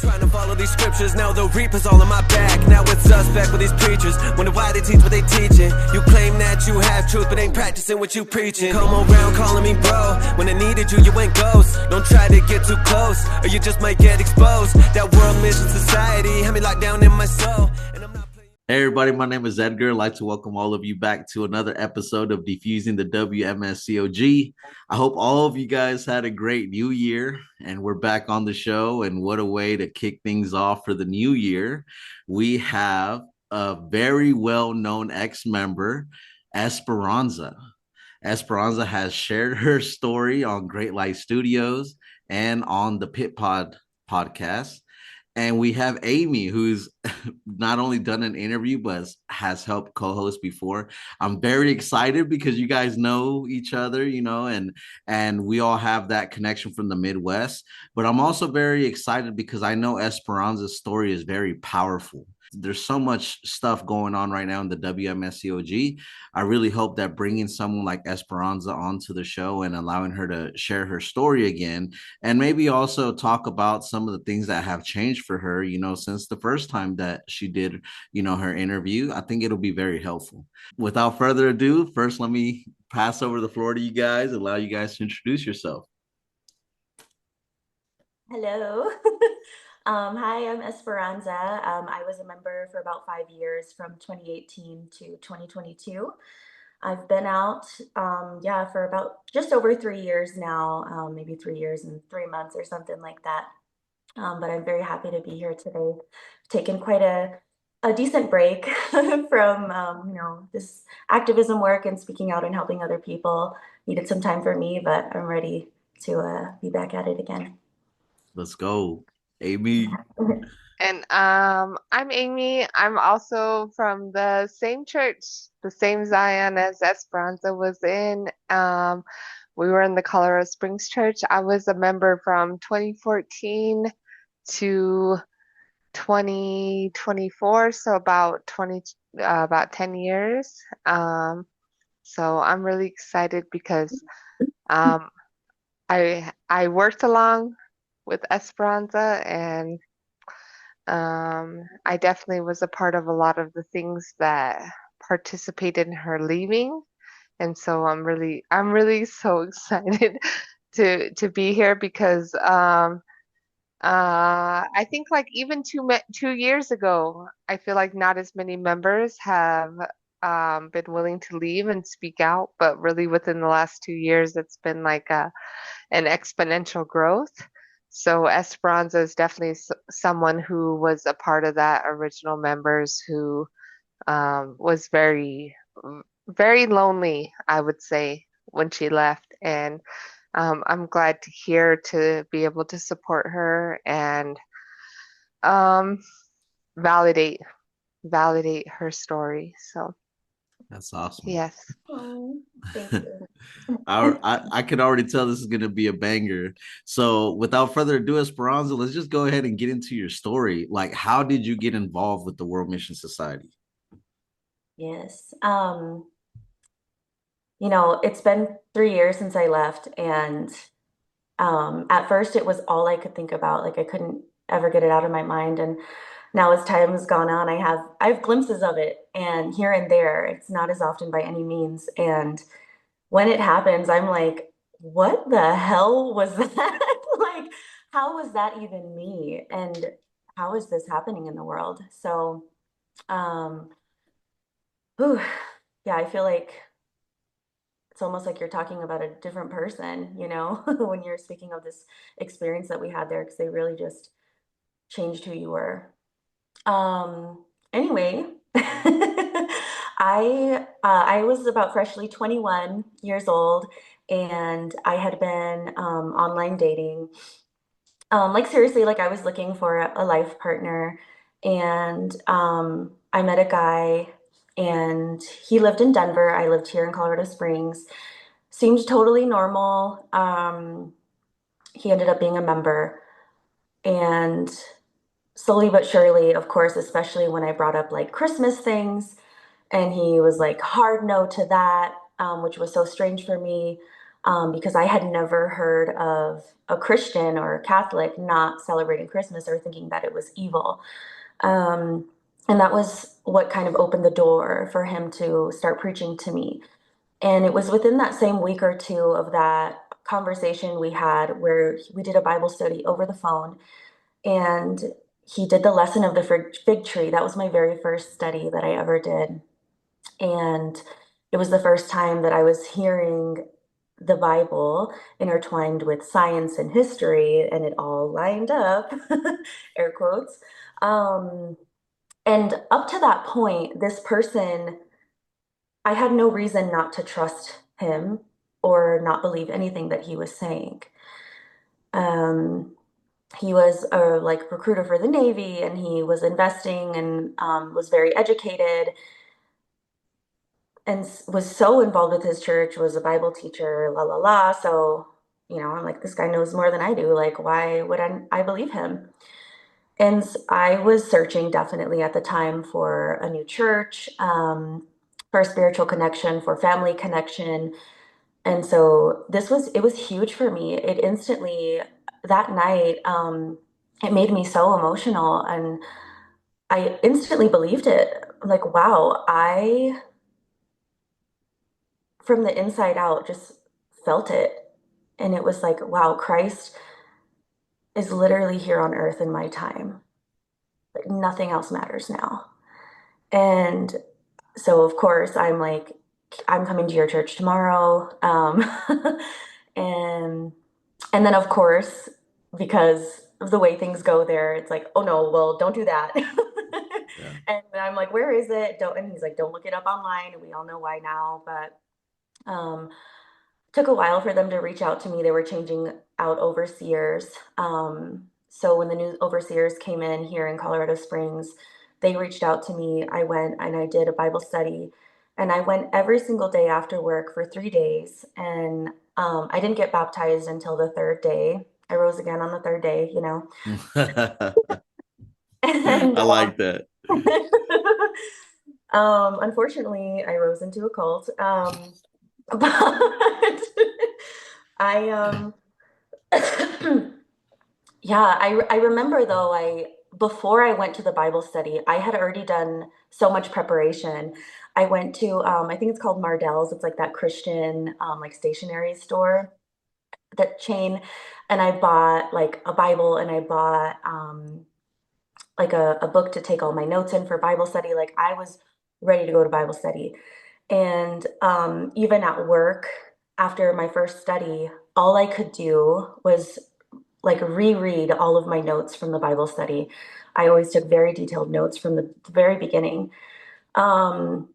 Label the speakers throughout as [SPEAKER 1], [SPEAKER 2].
[SPEAKER 1] Trying to follow these scriptures, now the reaper's all on my back. Now it's suspect with these preachers, wonder why they teach what they teaching. You claim that you have truth, but ain't practicing what you preaching. Come around calling me bro, when I needed you, you went ghost. Don't try to get too close, or you just might get exposed. That world mission society had me locked down in my soul, and I'm not.
[SPEAKER 2] Hey everybody, my name is Edgar. I'd like to welcome all of you back to another episode of Defusing the WMSCOG. I hope all of you guys had a great new year and we're back on the show. And what a way to kick things off for the new year. We have a very well-known ex-member, Esperanza. Esperanza has shared her story on Great Light Studios and on the Pit Pod podcast. And we have Amy, who's not only done an interview, but has helped co-host before. I'm very excited because you guys know each other, and we all have that connection from the Midwest. But I'm also very excited because I know Esperanza's story is very powerful. There's so much stuff going on right now in the WMSCOG. I really hope that bringing someone like Esperanza onto the show and allowing her to share her story again, and maybe also talk about some of the things that have changed for her, since the first time that she did, her interview. I think it'll be very helpful. Without further ado, first, let me pass over the floor to you guys, allow you guys to introduce yourself.
[SPEAKER 3] Hello. Hi, I'm Esperanza. I was a member for about 5 years from 2018 to 2022. I've been out, for about just over 3 years now, maybe 3 years and 3 months or something like that. But I'm very happy to be here today. Taken quite a decent break from, this activism work and speaking out and helping other people. Needed some time for me, but I'm ready to be back at it again.
[SPEAKER 2] Let's go, Amy.
[SPEAKER 4] And I'm Amy. I'm also from the same church, the same Zion as Esperanza was in. We were in the Colorado Springs Church. I was a member from 2014 to 2024, so about 10 years. So I'm really excited because I worked along with Esperanza, and I definitely was a part of a lot of the things that participated in her leaving. And so I'm really so excited to be here because I think like even 2 years ago, I feel like not as many members have been willing to leave and speak out, but really within the last 2 years, it's been like an exponential growth. So Esperanza is definitely someone who was a part of that original members who was very, very lonely, I would say, when she left. And I'm glad to be able to support her and validate her story. So
[SPEAKER 2] that's awesome.
[SPEAKER 4] Yes.
[SPEAKER 3] Oh, thank you.
[SPEAKER 2] I could already tell this is going to be a banger. So without further ado, Esperanza, let's just go ahead and get into your story. Like, how did you get involved with the World Mission Society?
[SPEAKER 3] Yes. It's been 3 years since I left, and at first it was all I could think about. Like I couldn't ever get it out of my mind. And now as time has gone on, I have glimpses of it, and here and there. It's not as often by any means. And when it happens, I'm like, what the hell was that? Like, how was that even me? And how is this happening in the world? So, yeah, I feel like it's almost like you're talking about a different person, when you're speaking of this experience that we had there, because they really just changed who you were. Anyway, I was about freshly 21 years old, and I had been online dating. Like seriously, like I was looking for a life partner, and I met a guy, and he lived in Denver. I lived here in Colorado Springs. Seemed totally normal. He ended up being a member, and slowly but surely, of course, especially when I brought up like Christmas things, and he was like hard no to that, which was so strange for me. because I had never heard of a Christian or a Catholic not celebrating Christmas or thinking that it was evil. Um, and that was what kind of opened the door for him to start preaching to me. And it was within that same week or two of that conversation we had where we did a Bible study over the phone, and he did the lesson of the fig tree. That was my very first study that I ever did. And it was the first time that I was hearing the Bible intertwined with science and history, and it all lined up, air quotes. Um, and up to that point, this person, I had no reason not to trust him or not believe anything that he was saying. Um, he was a like recruiter for the Navy, and he was investing and was very educated and was so involved with his church, was a Bible teacher, la la la. So, I'm like, this guy knows more than I do. Like, why would I believe him? And I was searching definitely at the time for a new church, for a spiritual connection, for family connection. And so it was huge for me. It instantly, that night, it made me so emotional, and I instantly believed it. Like, wow, from the inside out, just felt it. And it was like, wow, Christ is literally here on earth in my time. Like, nothing else matters now. And so, of course, I'm like, I'm coming to your church tomorrow. And and then, of course, because of the way things go there, it's like, oh no, well, don't do that.
[SPEAKER 2] Yeah.
[SPEAKER 3] And I'm like, where is it? Don't. And he's like, don't look it up online. And we all know why now. But took a while for them to reach out to me. They were changing out overseers. So when the new overseers came in here in Colorado Springs, they reached out to me. I went and I did a Bible study, and I went every single day after work for 3 days. And I didn't get baptized until the third day. I rose again on the third day, And
[SPEAKER 2] I like that.
[SPEAKER 3] unfortunately, I rose into a cult. But I yeah, I remember though, before I went to the Bible study, I had already done so much preparation. I went to I think it's called Mardell's. It's like that Christian like stationery store, that chain, and I bought like a Bible, and I bought like a book to take all my notes in for Bible study. Like, I was ready to go to Bible study. And even at work, after my first study, all I could do was like reread all of my notes from the Bible study. I always took very detailed notes from the very beginning. Um,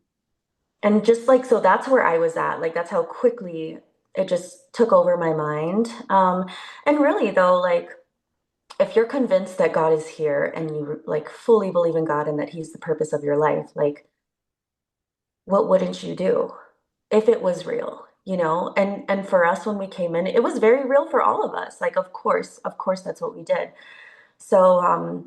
[SPEAKER 3] and just like, so that's where I was at. Like, that's how quickly it just took over my mind. And really, though, like, if you're convinced that God is here and you like fully believe in God and that He's the purpose of your life, like, what wouldn't you do if it was real? And for us, when we came in, it was very real for all of us. Like, of course, that's what we did. So,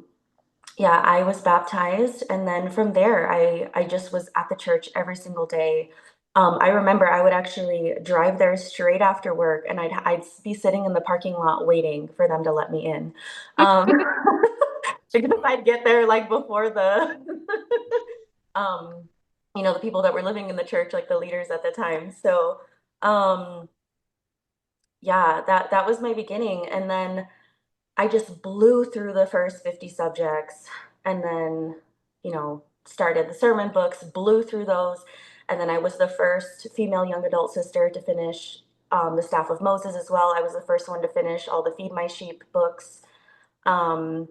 [SPEAKER 3] yeah, I was baptized, and then from there, I just was at the church every single day. I remember I would actually drive there straight after work, and I'd be sitting in the parking lot waiting for them to let me in, um, because I'd get there like before the um, the people that were living in the church, like the leaders at the time. So, um, yeah, that was my beginning, and then I just blew through the first 50 subjects, and then, started the sermon books, blew through those. And then I was the first female young adult sister to finish the Staff of Moses as well. I was the first one to finish all the Feed My Sheep books. Um,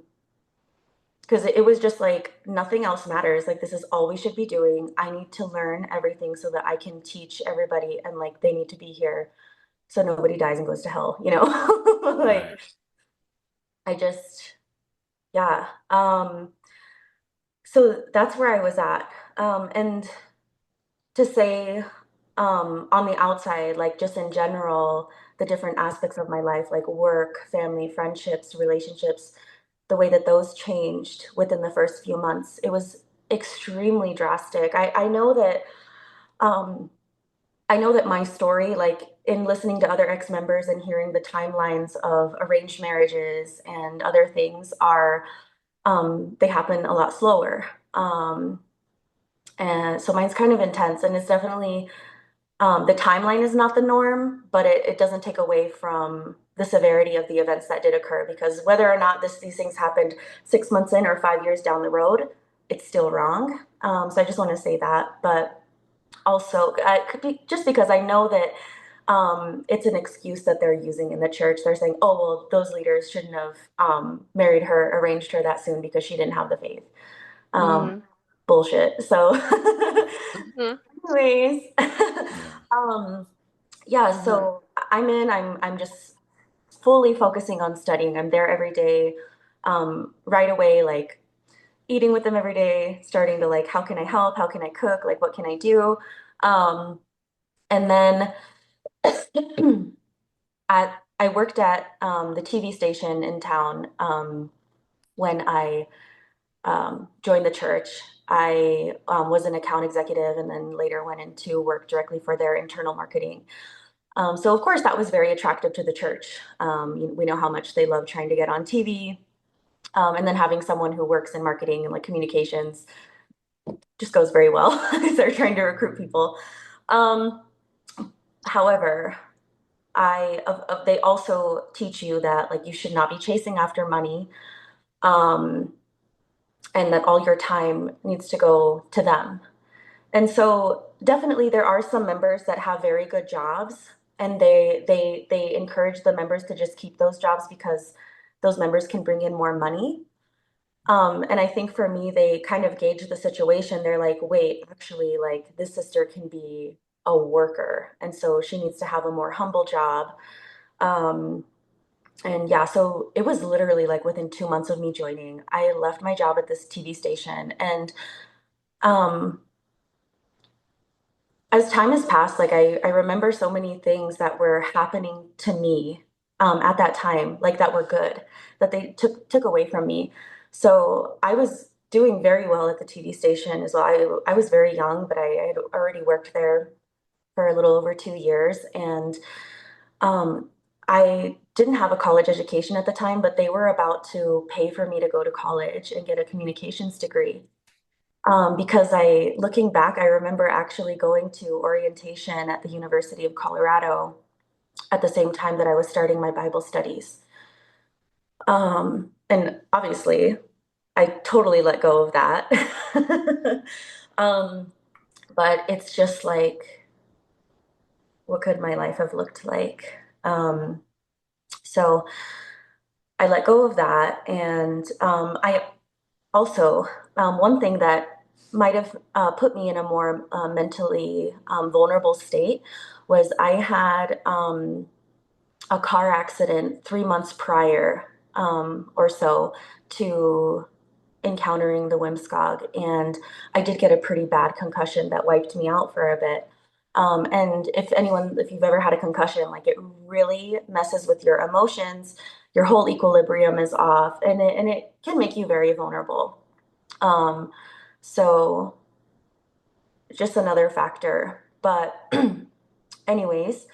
[SPEAKER 3] because it was just like, nothing else matters. Like, this is all we should be doing. I need to learn everything so that I can teach everybody, and like, they need to be here so nobody dies and goes to hell, like,
[SPEAKER 2] Right.
[SPEAKER 3] I just, yeah. So that's where I was at. And to say, on the outside, like, just in general, the different aspects of my life, like work, family, friendships, relationships, the way that those changed within the first few months, it was extremely drastic. Um, I know that my story, like, in listening to other ex-members and hearing the timelines of arranged marriages and other things are, they happen a lot slower. And so mine's kind of intense, and it's definitely, the timeline is not the norm, but it doesn't take away from the severity of the events that did occur, because whether or not these things happened 6 months in or 5 years down the road, it's still wrong. So I just want to say that. But also, it could be just because I know that it's an excuse that they're using in the church. They're saying, oh, well, those leaders shouldn't have married her, arranged her that soon because she didn't have the faith.
[SPEAKER 4] Mm-hmm.
[SPEAKER 3] Bullshit. So,
[SPEAKER 4] Mm-hmm.
[SPEAKER 3] anyways,
[SPEAKER 2] Yeah.
[SPEAKER 3] yeah.
[SPEAKER 4] Mm-hmm.
[SPEAKER 3] So I'm just fully focusing on studying. I'm there every day, right away, like eating with them every day, starting to like, how can I help? How can I cook? Like, what can I do? And then I worked at the TV station in town when I joined the church. I was an account executive and then later went into work directly for their internal marketing. So of course that was very attractive to the church. We know how much they love trying to get on TV, and then having someone who works in marketing and like communications just goes very well because they're trying to recruit people. Um, However, they also teach you that like you should not be chasing after money, um, and that all your time needs to go to them. And so definitely there are some members that have very good jobs, and they encourage the members to just keep those jobs because those members can bring in more money. And I think for me, they kind of gauge the situation. They're like, wait, actually, like this sister can be a worker, and so she needs to have a more humble job. Um, and yeah, so it was literally like within 2 months of me joining, I left my job at this TV station, and um, as time has passed, like I remember so many things that were happening to me at that time, like that were good, that they took away from me. So I was doing very well at the TV station as well. I was very young, but I had already worked there for a little over 2 years, and um, I didn't have a college education at the time, but they were about to pay for me to go to college and get a communications degree. Because looking back, I remember actually going to orientation at the University of Colorado at the same time that I was starting my Bible studies. And obviously, I totally let go of that. um, but it's just like, what could my life have looked like? So I let go of that. And I also, one thing that might have put me in a more mentally vulnerable state was I had a car accident 3 months prior or so to encountering the WMSCOG. And I did get a pretty bad concussion that wiped me out for a bit. And if you've ever had a concussion, like it really messes with your emotions. Your whole equilibrium is off, and it can make you very vulnerable. Um, so just another factor. But anyways,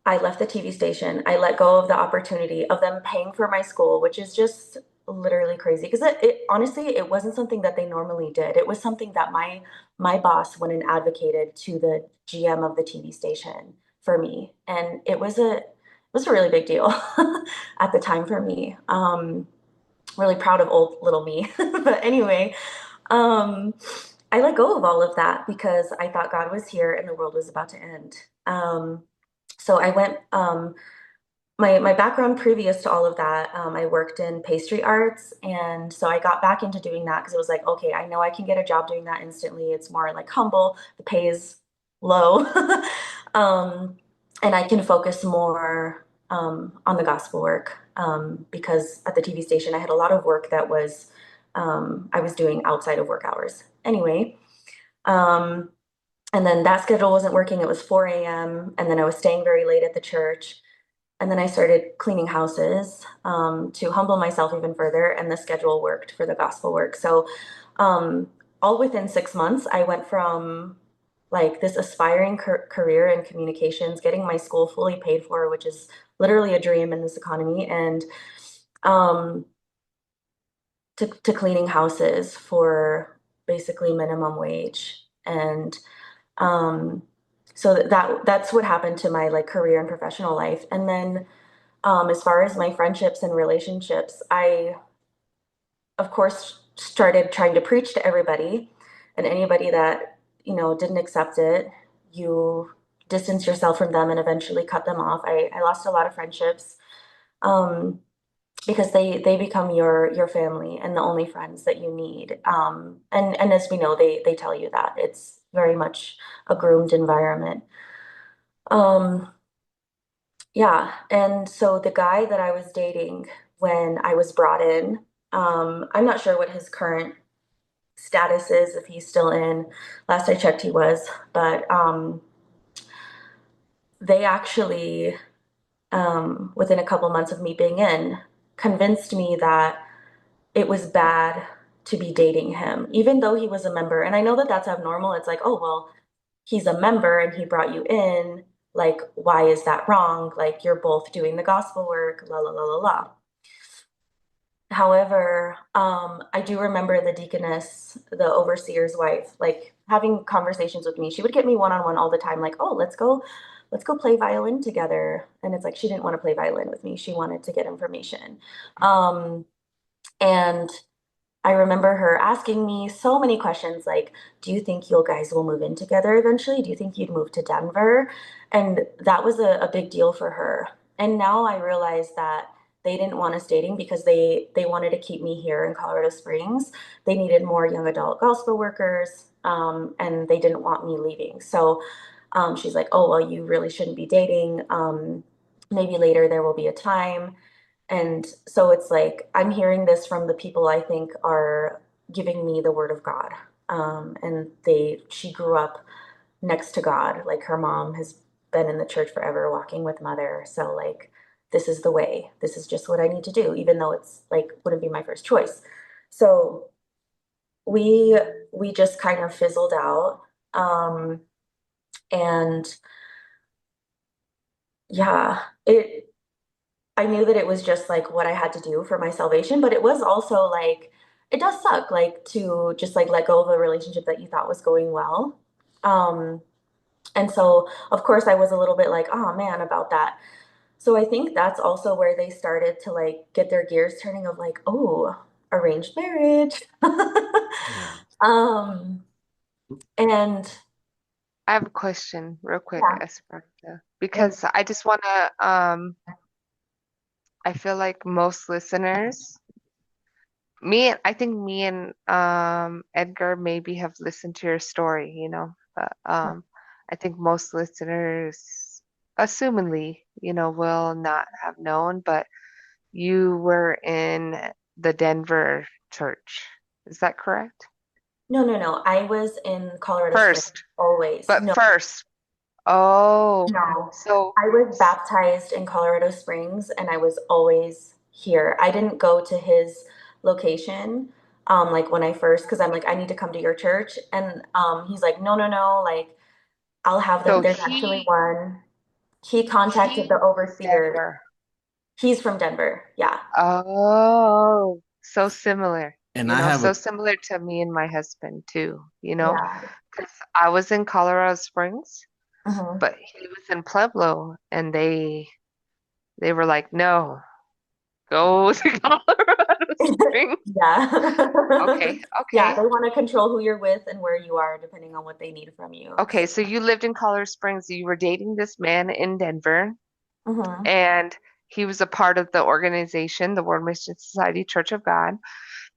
[SPEAKER 3] I left the TV station. I let go of the opportunity of them paying for my school, which is just literally crazy because it honestly it wasn't something that they normally did. It was something that my boss went and advocated to the GM of the TV station for me, and it was a really big deal at the time for me. Really proud of old little me. But anyway, um, I let go of all of that because I thought God was here and the world was about to end. So I went, my background previous to all of that, I worked in pastry arts. And so I got back into doing that because it was like, okay, I know I can get a job doing that instantly. It's more like humble, the pay is low. um, and I can focus more on the gospel work because at the TV station, I had a lot of work that was, I was doing outside of work hours. Anyway, um, and then that schedule wasn't working. It was 4 a.m. And then I was staying very late at the church. And then I started cleaning houses to humble myself even further. And the schedule worked for the gospel work. So all within 6 months, I went from like this aspiring career in communications, getting my school fully paid for, which is literally a dream in this economy, and um, to cleaning houses for basically minimum wage. And um, so that's what happened to my like career and professional life. And then as far as my friendships and relationships, I of course started trying to preach to everybody, and anybody that didn't accept it, you distance yourself from them and eventually cut them off. I lost a lot of friendships um, because they become your family and the only friends that you need. And as we know, they tell you that it's very much a groomed environment. Um, yeah, and so the guy that I was dating when I was brought in, I'm not sure what his current status is, if he's still in. Last I checked, he was, but they actually, within a couple months of me being in, convinced me that it was bad to be dating him, even though he was a member. And I know that that's abnormal. It's like, oh, well, he's a member and he brought you in. Like, why is that wrong? Like, you're both doing the gospel work, la, la, la, la, la. However, I do remember the deaconess, the overseer's wife, like having conversations with me. She would get me one-on-one all the time, like, oh, let's go play violin together. And it's like she didn't want to play violin with me. She wanted to get information. And I remember her asking me so many questions like, do you think you guys will move in together eventually? Do you think you'd move to Denver? And that was a big deal for her. And now I realize that they didn't want us dating because they wanted to keep me here in Colorado Springs. They needed more young adult gospel workers, and they didn't want me leaving. So she's like, oh, well, you really shouldn't be dating. Maybe later there will be a time. And so it's like I'm hearing this from the people I think are giving me the word of God. And she grew up next to God. Like her mom has been in the church forever, walking with mother. So like this is the way. This is just what I need to do, even though it's like wouldn't be my first choice. So we we just kind of fizzled out. And yeah, it I knew that it was just like what I had to do for my salvation, but it was also like it does suck like to just like let go of a relationship that you thought was going well. Um, and so of course I was a little bit like, oh man, about that. So I think that's also where they started to like get their gears turning of like, oh, arranged marriage.
[SPEAKER 2] Yeah.
[SPEAKER 3] Um, and
[SPEAKER 4] I have a question real quick,
[SPEAKER 3] yeah,
[SPEAKER 4] Esperanza,
[SPEAKER 3] and
[SPEAKER 4] because I just want to, I feel like most listeners, I think me and Edgar maybe have listened to your story, but I think most listeners, assumingly, will not have known, but you were in the Denver church. Is that correct?
[SPEAKER 3] no. I was in Colorado Springs
[SPEAKER 4] First,
[SPEAKER 3] always.
[SPEAKER 4] but
[SPEAKER 3] No,
[SPEAKER 4] first. Oh,
[SPEAKER 3] no.
[SPEAKER 4] so
[SPEAKER 3] I was baptized in Colorado Springs and I was always here. I didn't go to his location like when I first because I'm like, I need to come to your church. And he's like, no, no, no, like I'll have them.
[SPEAKER 4] so
[SPEAKER 3] There's actually
[SPEAKER 4] he
[SPEAKER 3] one. He contacted the
[SPEAKER 4] he
[SPEAKER 3] overseer.
[SPEAKER 4] Denver.
[SPEAKER 3] He's from Denver. Yeah.
[SPEAKER 4] Oh, so similar,
[SPEAKER 2] And I have
[SPEAKER 4] so
[SPEAKER 2] a
[SPEAKER 4] similar to me and my husband too,
[SPEAKER 3] Yeah.
[SPEAKER 4] because I was in Colorado Springs,
[SPEAKER 3] Hmm.
[SPEAKER 4] but he was in Pueblo, and they were like, no, go to Colorado Springs.
[SPEAKER 3] Yeah.
[SPEAKER 4] Okay,
[SPEAKER 3] Yeah,
[SPEAKER 4] okay,
[SPEAKER 3] they want to control who you're with and where you are depending on what they need from you.
[SPEAKER 4] okay. So you lived in Colorado Springs. You were dating this man in Denver,
[SPEAKER 3] Hmm.
[SPEAKER 4] and he was a part of the organization, the World Mission Society Church of God.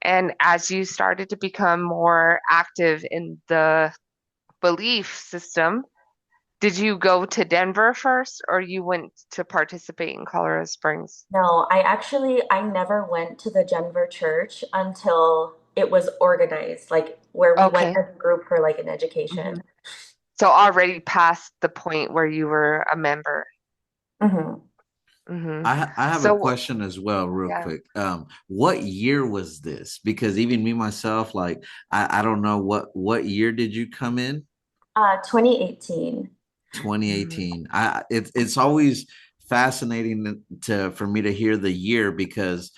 [SPEAKER 4] And as you started to become more active in the belief system, did you go to Denver first or you went to participate in Colorado Springs?
[SPEAKER 3] No, I never went to the Denver church until it was organized, like where we went
[SPEAKER 4] Okay.
[SPEAKER 3] as a group for like an
[SPEAKER 4] Hmm.
[SPEAKER 3] education.
[SPEAKER 4] So already past the point where you were a member.
[SPEAKER 3] Hmm.
[SPEAKER 4] Hmm.
[SPEAKER 2] I have a
[SPEAKER 4] So,
[SPEAKER 2] question as well, real
[SPEAKER 4] yeah.
[SPEAKER 2] quick. What year was this? Because even me myself, like I don't know what year did you come in?
[SPEAKER 3] 2018.
[SPEAKER 2] 2018. It's always fascinating for me to hear the year, because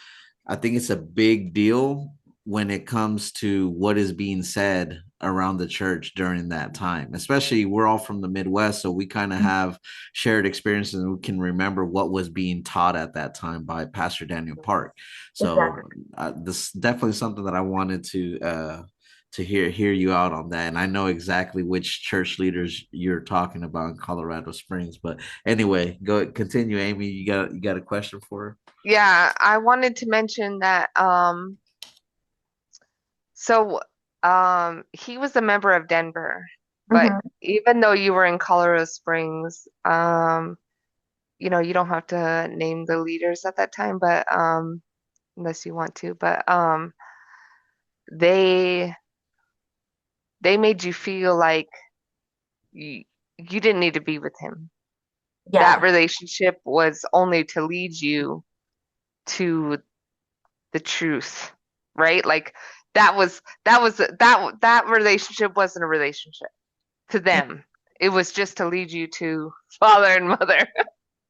[SPEAKER 2] I think it's a big deal when it comes to what is being said around the church during that time. Especially, we're all from the Midwest, so we kind of have shared experiences and we can remember what was being taught at that time by Pastor Daniel Park. So
[SPEAKER 3] Exactly.
[SPEAKER 2] this is definitely something that I wanted to hear you out on that. And I know exactly which church leaders you're talking about in Colorado Springs. But anyway, go continue, Amy. You got a question for her?
[SPEAKER 4] Yeah, I wanted to mention that so he was a member of Denver, but
[SPEAKER 3] Hmm.
[SPEAKER 4] even though you were in Colorado Springs, you don't have to name the leaders at that time, but unless you want to, but they they made you feel like you didn't need to be with him. That
[SPEAKER 3] Yeah.
[SPEAKER 4] relationship was only to lead you to the truth, right? Like that relationship wasn't a relationship to them. It was just to lead you to father and mother.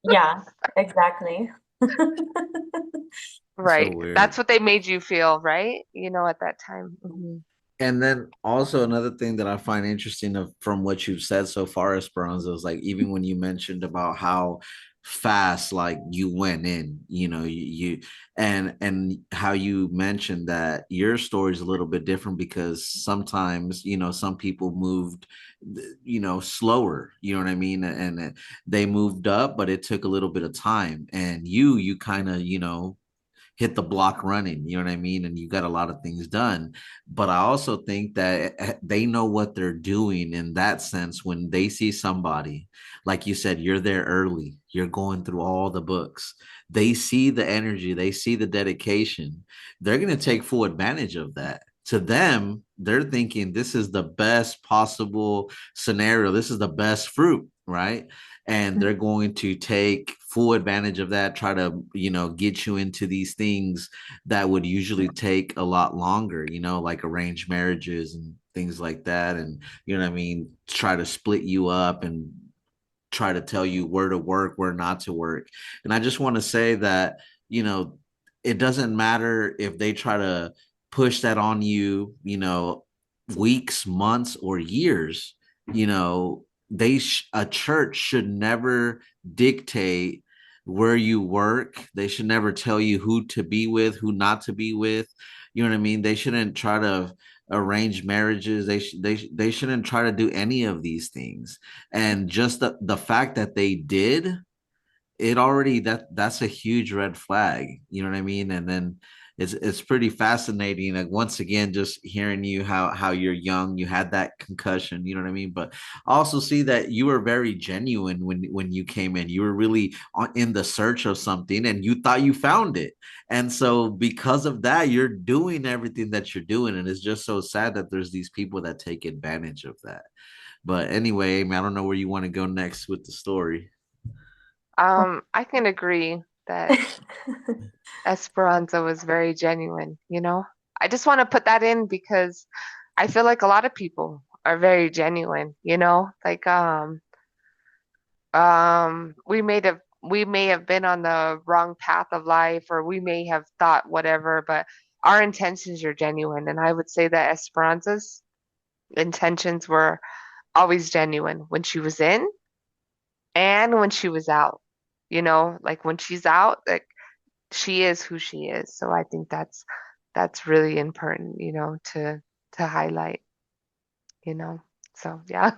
[SPEAKER 3] Yeah, exactly.
[SPEAKER 2] So
[SPEAKER 4] Right.
[SPEAKER 2] weird.
[SPEAKER 4] That's what they made you feel, right? At that time.
[SPEAKER 2] And then also another thing that I find interesting from what you've said so far, Esperanza, is like even when you mentioned about how fast like you went in, and how you mentioned that your story is a little bit different, because sometimes some people moved slower, you know what I mean, and they moved up, but it took a little bit of time, and you kind of hit the block running, you know what I mean? And you got a lot of things done. But I also think that they know what they're doing in that sense when they see somebody, like you said, you're there early, you're going through all the books. They see the energy, they see the dedication. They're going to take full advantage of that. To them, they're thinking this is the best possible scenario. This is the best fruit, right? And they're going to take full advantage of that, try to get you into these things that would usually take a lot longer, like arranged marriages and things like that, and what I mean, try to split you up and try to tell you where to work, where not to work. And I just want to say that it doesn't matter if they try to push that on you, weeks, months, or years. you know a church should never dictate where you work. They should never tell you who to be with, who not to be with. You know what I mean? They shouldn't try to arrange marriages. They shouldn't try to do any of these things. And just the fact that they did it already, that's a huge red flag. You know what I mean? And then it's pretty fascinating. Like once again, just hearing you how you're young, you had that concussion. You know what I mean? But I also see that you were very genuine when you came in. You were really in the search of something, and you thought you found it. And so because of that, you're doing everything that you're doing, and it's just so sad that there's these people that take advantage of that. But anyway, Amy, I don't know where you want to go next with the story.
[SPEAKER 4] I can agree that Esperanza was very genuine. I just want to put that in because I feel like a lot of people are very genuine. Like we may have been on the wrong path of life, or we may have thought whatever, but our intentions are genuine. And I would say that Esperanza's intentions were always genuine when she was in and when she was out. Like when she's out, like she is who she is. So I think that's really important, to highlight, you know. So yeah.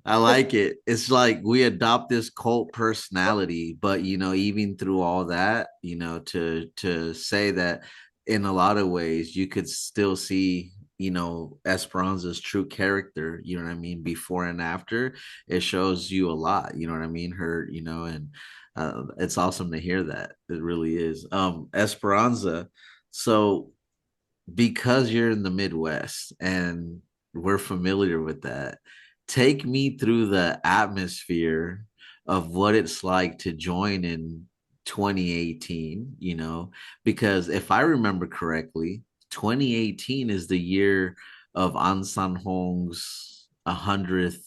[SPEAKER 2] I like it. It's like we adopt this cult personality, but even through all that, to say that in a lot of ways you could still see, Esperanza's true character, you know what I mean, before and after. It shows you a lot, you know what I mean? Her, and it's awesome to hear that. It really is. Esperanza, so because you're in the Midwest and we're familiar with that, take me through the atmosphere of what it's like to join in 2018, because if I remember correctly, 2018 is the year of AhnSahngHong's 100th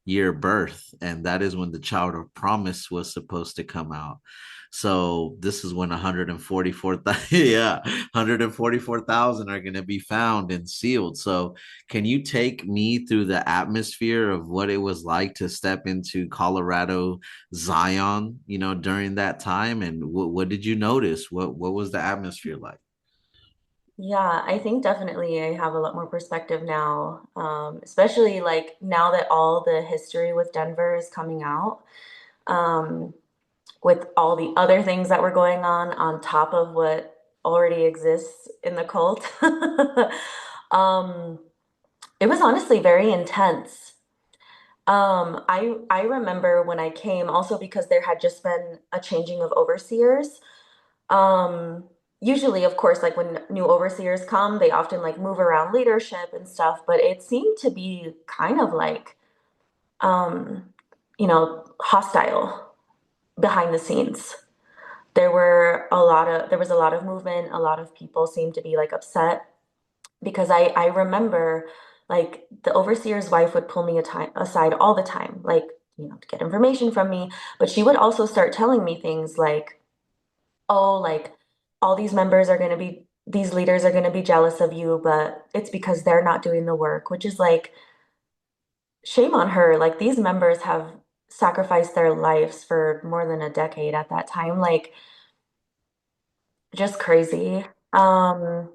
[SPEAKER 2] year birth, and that is when the Child of Promise was supposed to come out. So this is when 144,000, yeah, 144,000 are going to be found and sealed. So can you take me through the atmosphere of what it was like to step into Colorado Zion, during that time, and what did you notice? What was the atmosphere like?
[SPEAKER 3] Yeah, I think definitely I have a lot more perspective now, especially like now that all the history with Denver is coming out, um, with all the other things that were going on top of what already exists in the cult. Um, it was honestly very intense. I remember when I came also because there had just been a changing of overseers. Um, Usually, of course, like when new overseers come, they often like move around leadership and stuff, but it seemed to be kind of like, um, hostile behind the scenes. There was a lot of movement. A lot of people seemed to be like upset because I remember like the overseer's wife would pull me aside all the time, like, to get information from me, but she would also start telling me things like, oh, like all these leaders are going to be jealous of you, but it's because they're not doing the work, which is like, shame on her. Like these members have sacrificed their lives for more than a decade at that time. Like just crazy. And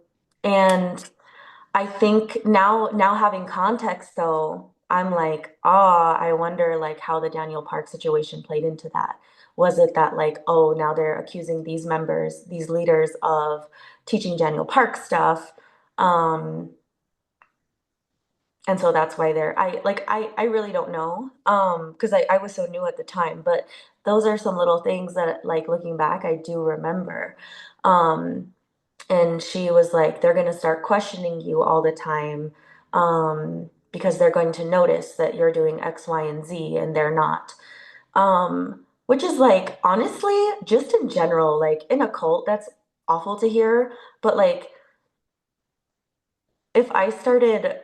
[SPEAKER 3] I think now having context though, I'm like, I wonder like how the Daniel Park situation played into that. Was it that like, oh, now they're accusing these members, these leaders of teaching Daniel Park stuff? Um, and so that's why I really don't know. Because I was so new at the time, but those are some little things that like looking back, I do remember. Um, and she was like, they're going to start questioning you all the time, because they're going to notice that you're doing X, Y, and Z and they're not. Which is like, honestly, just in general, like in a cult, that's awful to hear. But like, if I started,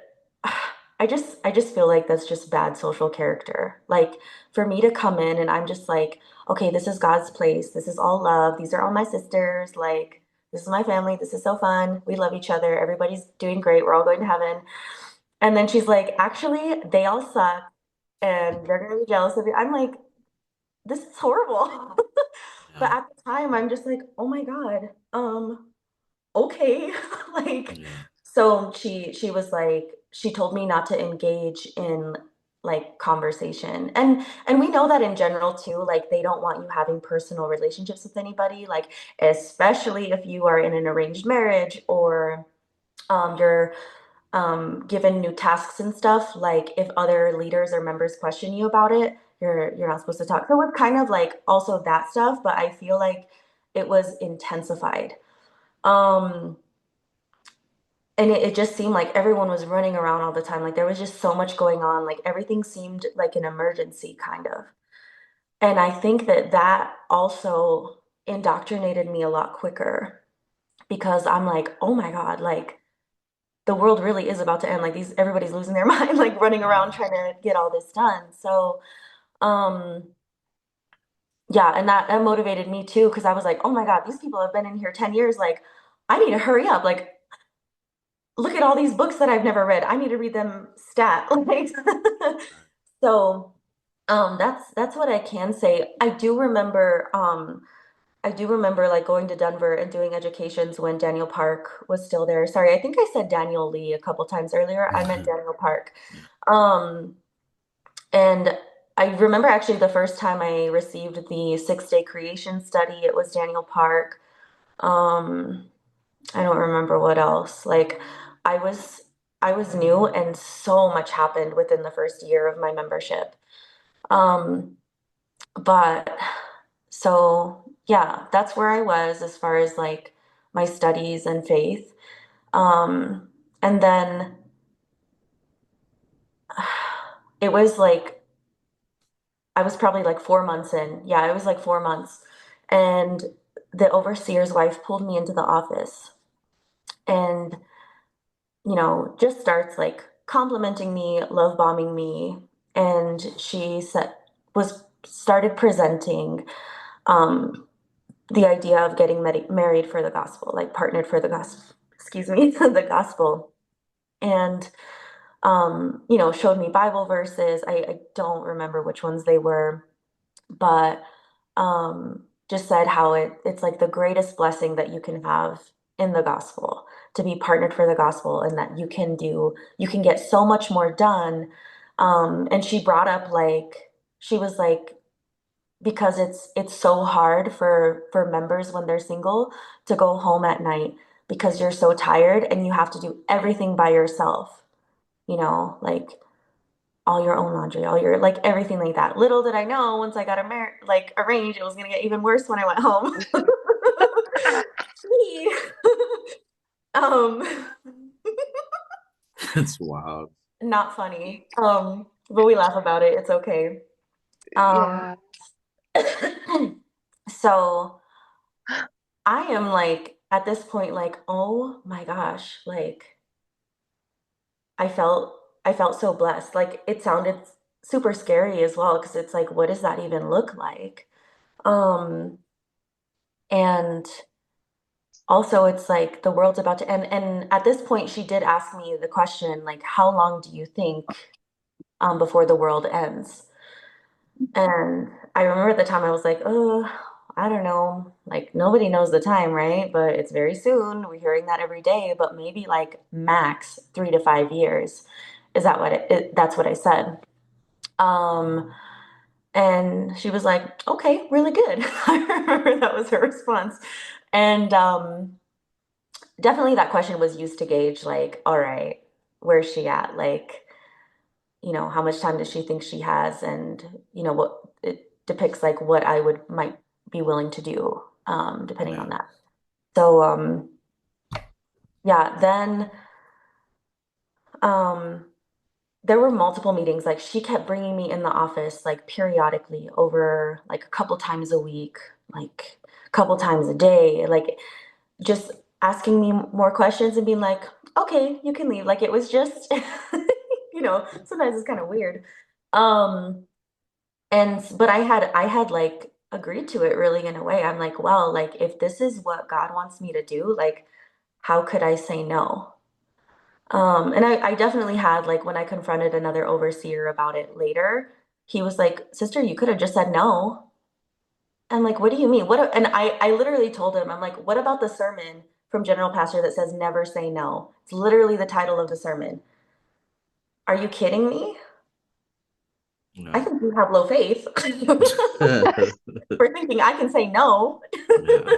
[SPEAKER 3] I just feel like that's just bad social character. Like for me to come in and I'm just like, okay, this is God's place. This is all love. These are all my sisters. Like this is my family. This is so fun. We love each other. Everybody's doing great. We're all going to heaven. And then she's like, actually, they all suck and they're gonna be jealous of you. I'm like, this is horrible. But
[SPEAKER 2] Yeah,
[SPEAKER 3] at the time, I'm just like, oh my God. Okay. Like,
[SPEAKER 2] yeah,
[SPEAKER 3] so she was like, she told me not to engage in like conversation, and we know that in general too, like they don't want you having personal relationships with anybody, like especially if you are in an arranged marriage or you're given new tasks and stuff. Like if other leaders or members question you about it, you're not supposed to talk. So it's kind of like also that stuff, but I feel like it was intensified. um and it just seemed like everyone was running around all the time. Like there was just so much going on. Like everything seemed like an emergency, kind of. And I think that also indoctrinated me a lot quicker because I'm like, oh my God, like the world really is about to end. Like everybody's losing their mind, like running around
[SPEAKER 2] yeah.
[SPEAKER 3] trying to get all this done. So, um, yeah, and that motivated me too because I was like, oh my God, these people have been in here 10 years. Like, I need to hurry up. Like, look at all these books that I've never read. I need to read them stat. Like, so that's what I can say. I do remember like going to Denver and doing educations when Daniel Park was still there. Sorry, I think I said Daniel Lee a couple times earlier. I meant Daniel Park. Um and I remember actually the first time I received the 6-day creation study, it was Daniel Park. Um I don't remember what else. Like I was I was new and so much happened within the first year of my membership. Um, but so yeah, that's where I was as far as like my studies and faith. And then it was like I was probably like 4 months in. Yeah, it was like 4 months. And the overseer's wife pulled me into the office. And just starts like complimenting me, love bombing me, and she said was started presenting um, the idea of getting married for the gospel, like partnered for the gospel. Excuse me, the gospel, and showed me Bible verses. I don't remember which ones they were, but just said how it's like the greatest blessing that you can have in the gospel to be partnered for the gospel, and that you can get so much more done. And she brought up like she was like because it's so hard for members when they're single to go home at night because you're so tired and you have to do everything by yourself, like all your own laundry, all your like everything like that. Little did I know once I got arranged, it was gonna get even worse when I went home. um,
[SPEAKER 2] That's wild.
[SPEAKER 3] Not funny. But we laugh about it. It's okay. Um,
[SPEAKER 4] Yeah.
[SPEAKER 3] so I am like at this point, like, oh my gosh, like I felt I felt so blessed. Like it sounded super scary as well, because it's like, what does that even look like? Um, and also it's like the world's about to end. And at this point, she did ask me the question, like, how long do you think before the world ends? And I remember at the time I was like, oh, I don't know. Like nobody knows the time, right? But it's very soon. We're hearing that every day, but maybe like max 3 to 5 years. Is that what that's what I said. Um, and she was like, okay, really good. I remember that was her response. And definitely that question was used to gauge like, all right, where's she at? Like, how much time does she think she has? And, what it depicts like what I might be willing to do, depending on
[SPEAKER 2] Yeah.
[SPEAKER 3] that. So, yeah, then, um, there were multiple meetings. Like she kept bringing me in the office, like periodically over like a couple times a week, like a couple times a day, like just asking me more questions and being like, okay, you can leave. Like it was just, sometimes it's kind of weird. Um, but I had like agreed to it really in a way. I'm like, well, like if this is what God wants me to do, like how could I say no? And I definitely had like when I confronted another overseer about it later, he was like, sister, you could have just said no. I'm like, what do you mean? And I literally told him, I'm like, what about the sermon from General Pastor that says never say no? It's literally the title of the sermon. Are you kidding me? I
[SPEAKER 2] No.
[SPEAKER 3] think you have low faith for thinking I can say no
[SPEAKER 2] Yeah.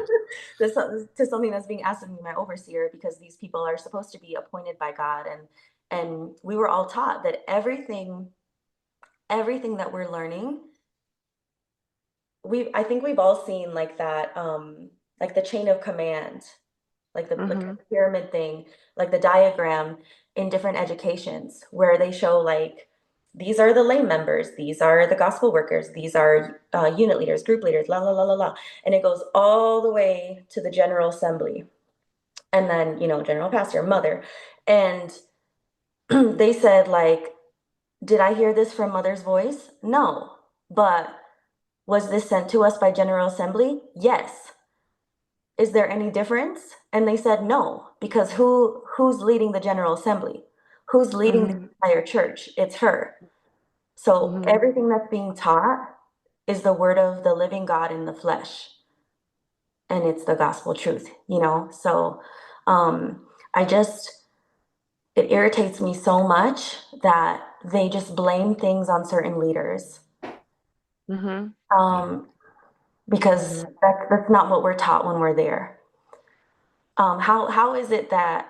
[SPEAKER 3] to something that's being asked of me, my overseer, because these people are supposed to be appointed by God, and we were all taught that everything that we're learning, I think we've all seen like that, like the chain of command, like the like
[SPEAKER 4] Mm-hmm.
[SPEAKER 3] a pyramid thing, like the diagram in different educations where they show like these are the lay members, these are the gospel workers, these are unit leaders, group leaders, la la la la la, and it goes all the way to the general assembly, and then general pastor, mother, and they said like, did I hear this from mother's voice? No, but was this sent to us by general assembly? Yes. Is there any difference? And they said no, because who's leading the general assembly? Who's leading the
[SPEAKER 4] Mm-hmm.
[SPEAKER 3] entire church? It's her. So
[SPEAKER 4] Mm-hmm.
[SPEAKER 3] everything that's being taught is the word of the living God in the flesh, and it's the gospel truth. So I just it irritates me so much that they just blame things on certain leaders,
[SPEAKER 4] Mm-hmm.
[SPEAKER 2] Yeah.
[SPEAKER 3] um, because that's not what we're taught when we're there. How is it that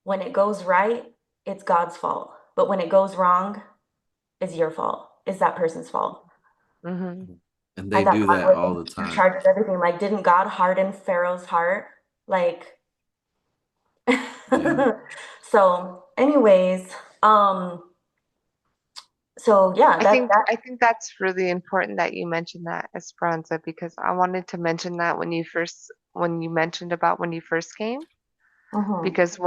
[SPEAKER 3] when it goes right, it's God's fault, but when it goes wrong, it's your fault? It's that person's fault.
[SPEAKER 4] Mm-hmm.
[SPEAKER 2] And
[SPEAKER 3] I
[SPEAKER 2] they
[SPEAKER 3] thought
[SPEAKER 2] do
[SPEAKER 3] God
[SPEAKER 2] that all
[SPEAKER 3] was
[SPEAKER 2] the
[SPEAKER 3] in
[SPEAKER 2] time.
[SPEAKER 3] charge of everything. Like, didn't God harden Pharaoh's heart? Like,
[SPEAKER 2] Yeah.
[SPEAKER 3] so, anyways, so yeah,
[SPEAKER 4] I
[SPEAKER 3] that
[SPEAKER 4] think
[SPEAKER 3] that.
[SPEAKER 4] I think that's really important that you mentioned that, Esperanza, because I wanted to mention that when you mentioned about when you first came,
[SPEAKER 3] Mhm.
[SPEAKER 4] because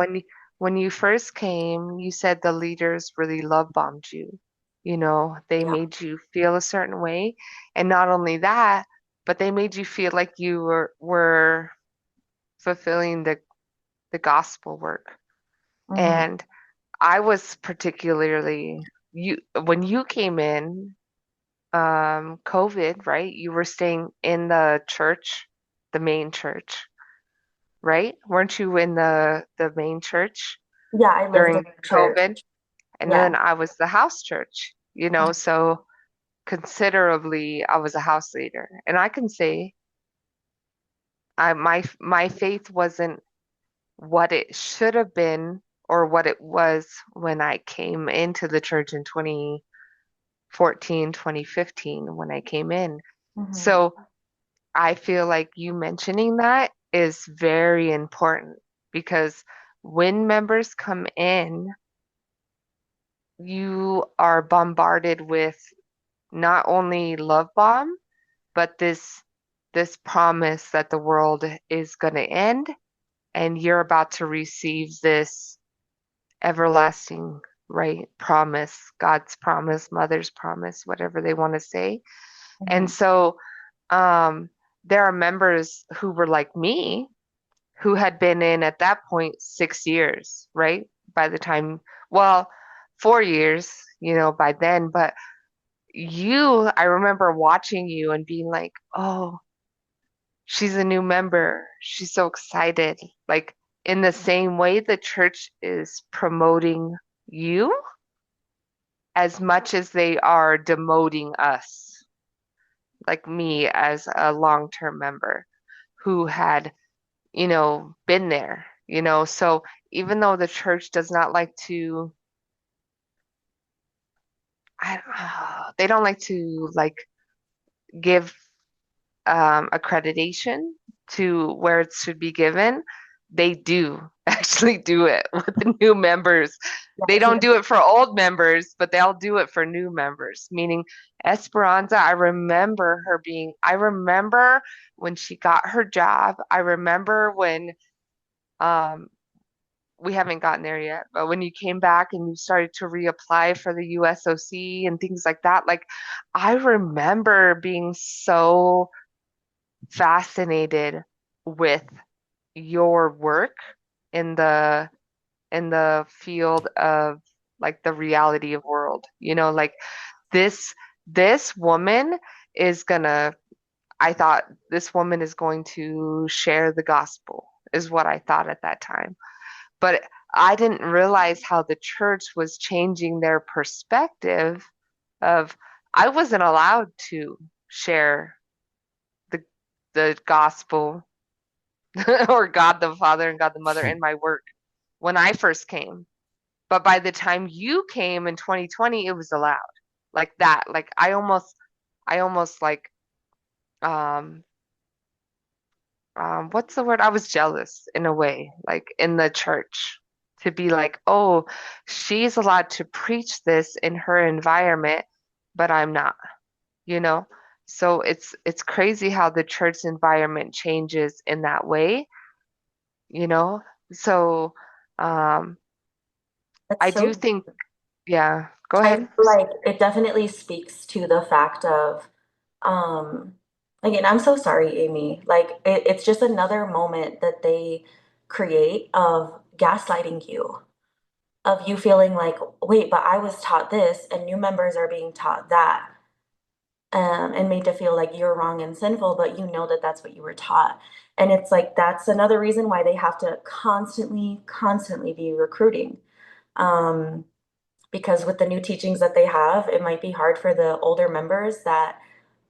[SPEAKER 4] when you first came, you said the leaders really love bombed you. You know, they
[SPEAKER 3] Yeah.
[SPEAKER 4] made you feel a certain way. And not only that, but they made you feel like you were fulfilling the gospel work.
[SPEAKER 3] Hmm.
[SPEAKER 4] And I was particularly you when you came in, COVID, right? You were staying in the church, the main church, right? Weren't you in the main church
[SPEAKER 3] Yeah, I lived in
[SPEAKER 4] during
[SPEAKER 3] the church.
[SPEAKER 4] COVID? And
[SPEAKER 3] Yeah.
[SPEAKER 4] then I was the house church, you know, so considerably I was a house leader. And I can say my faith wasn't what it should have been or what it was when I came into the church in 2014, 2015 when I came in.
[SPEAKER 3] Hmm.
[SPEAKER 4] So I feel like you mentioning that is very important because when members come in, you are bombarded with not only love bomb, but this promise that the world is going to end and you're about to receive this everlasting, right, promise, God's promise, mother's promise, whatever they want to say. And
[SPEAKER 3] Hmm.
[SPEAKER 4] so there are members who were like me who had been in at that point 6 years, right? By the time, well, 4 years, you know, by then, but I remember watching you and being like, oh, she's a new member. She's so excited. Like, in the same way the church is promoting you as much as they are demoting us, like me as a long-term member who had, you know, been there, you know. So even though the church does not like to, they don't like to like give accreditation to where it should be given, they do actually do it with the new members. They
[SPEAKER 3] Yeah,
[SPEAKER 4] don't do it for old members, but they'll do it for new members, meaning Esperanza, I remember when she got her job. I remember when, um, we haven't gotten there yet, but when you came back and you started to reapply for the USOC and things like that, like I remember being so fascinated with your work in the field of like the reality of world. You know, like this this woman is gonna I thought this woman is going to share the gospel is what I thought at that time. But I didn't realize how the church was changing their perspective of I wasn't allowed to share the the gospel or God the Father and God the Mother in my work when I first came. But by the time you came in 2020, it was allowed. Like that. Like I almost like um what's the word? I was jealous in a way, like in the church to be like, "Oh, she's allowed to preach this in her environment, but I'm not." You know? So it's crazy how the church environment changes in that way, you know? So um
[SPEAKER 3] That's
[SPEAKER 4] I do
[SPEAKER 3] so,
[SPEAKER 4] think, yeah, go
[SPEAKER 3] I
[SPEAKER 4] ahead.
[SPEAKER 3] feel like it definitely speaks to the fact of, um, again, I'm so sorry, Amy. Like, it's just another moment that they create of gaslighting you, of you feeling like, wait, but I was taught this, and new members are being taught that, and made to feel like you're wrong and sinful, but you know that that's what you were taught. And it's like, that's another reason why they have to constantly, constantly be recruiting. Um, because with the new teachings that they have, it might be hard for the older members that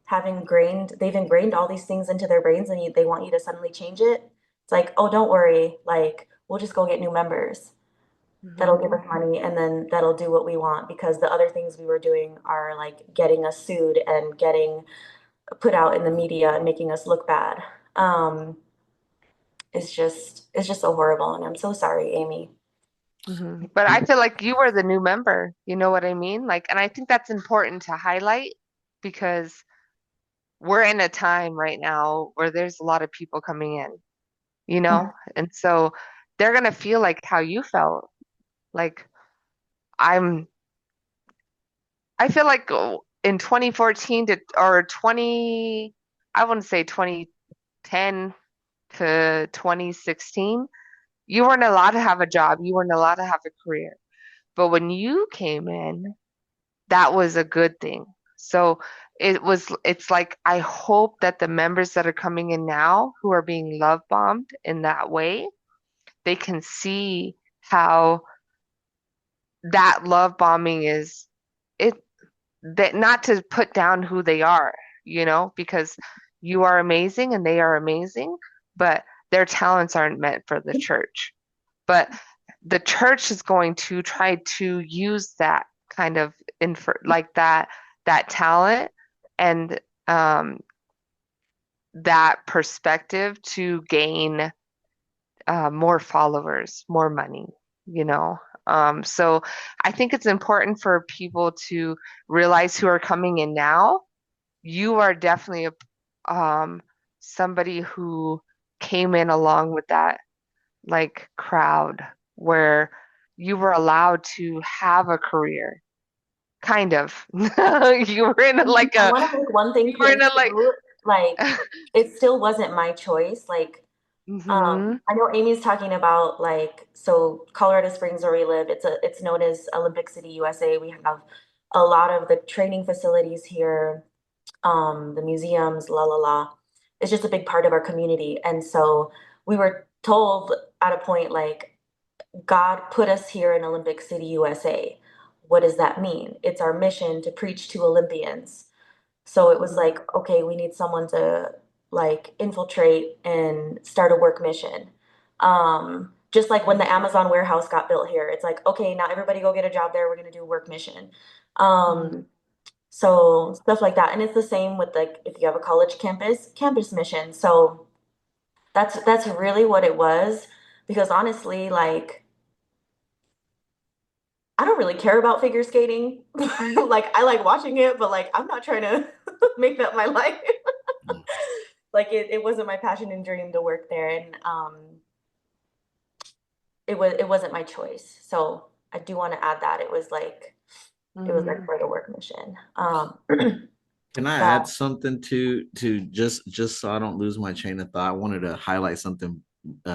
[SPEAKER 3] they've ingrained all these things into their brains and they want you to suddenly change it. It's like, oh, don't worry, like we'll just go get new members that'll
[SPEAKER 4] Hmm.
[SPEAKER 3] give us money and then that'll do what we want because the other things we were doing are like getting us sued and getting put out in the media and making us look bad. It's just so horrible and I'm so sorry, Amy.
[SPEAKER 4] Hmm. But I feel like you were the new member, you know what I mean? Like, and I think that's important to highlight because we're in a time right now where there's a lot of people coming in, you know? And so they're gonna feel like how you felt. Like I'm I feel like in 2014 to or 20, I wouldn't say 2010 to 2016, you weren't allowed to have a job. You weren't allowed to have a career. But when you came in, that was a good thing. So it's like, I hope that the members that are coming in now who are being love bombed in that way, they can see how that love bombing is it that not to put down who they are, because you are amazing and they are amazing, but their talents aren't meant for the church. But the church is going to try to use that kind of like that talent and um, that perspective to gain more followers, more money, you know. So I think it's important for people to realize who are coming in now. You are definitely somebody who came in along with that like crowd where you were allowed to have a career, kind of. You were in like
[SPEAKER 3] I
[SPEAKER 4] a,
[SPEAKER 3] want to make one thing
[SPEAKER 4] you were
[SPEAKER 3] clear
[SPEAKER 4] in a like,
[SPEAKER 3] too. Like, it still wasn't my choice. Like,
[SPEAKER 4] hmm
[SPEAKER 3] I know Amy's talking about like, so Colorado Springs where we live, it's known as Olympic City, USA. We have a lot of the training facilities here, the museums, la la la. It's just a big part of our community. And so we were told at a point like, God put us here in Olympic City, USA. What does that mean? It's our mission to preach to Olympians. So it was like, okay, we need someone to like infiltrate and start a work mission. Just like when the Amazon warehouse got built here, it's like, okay, now everybody go get a job there. We're gonna do a work mission. Um, so stuff like that. And it's the same with like if you have a college campus mission. So that's really what it was. Because honestly, like I don't really care about figure skating. Like I like watching it, but like I'm not trying to make that my life. Like it wasn't my passion and dream to work there, and it wasn't my choice. So I do want to add that it was like
[SPEAKER 4] hmm
[SPEAKER 3] for the work mission.
[SPEAKER 2] Can I
[SPEAKER 3] But
[SPEAKER 2] add something to just so I don't lose my chain of thought? I wanted to highlight something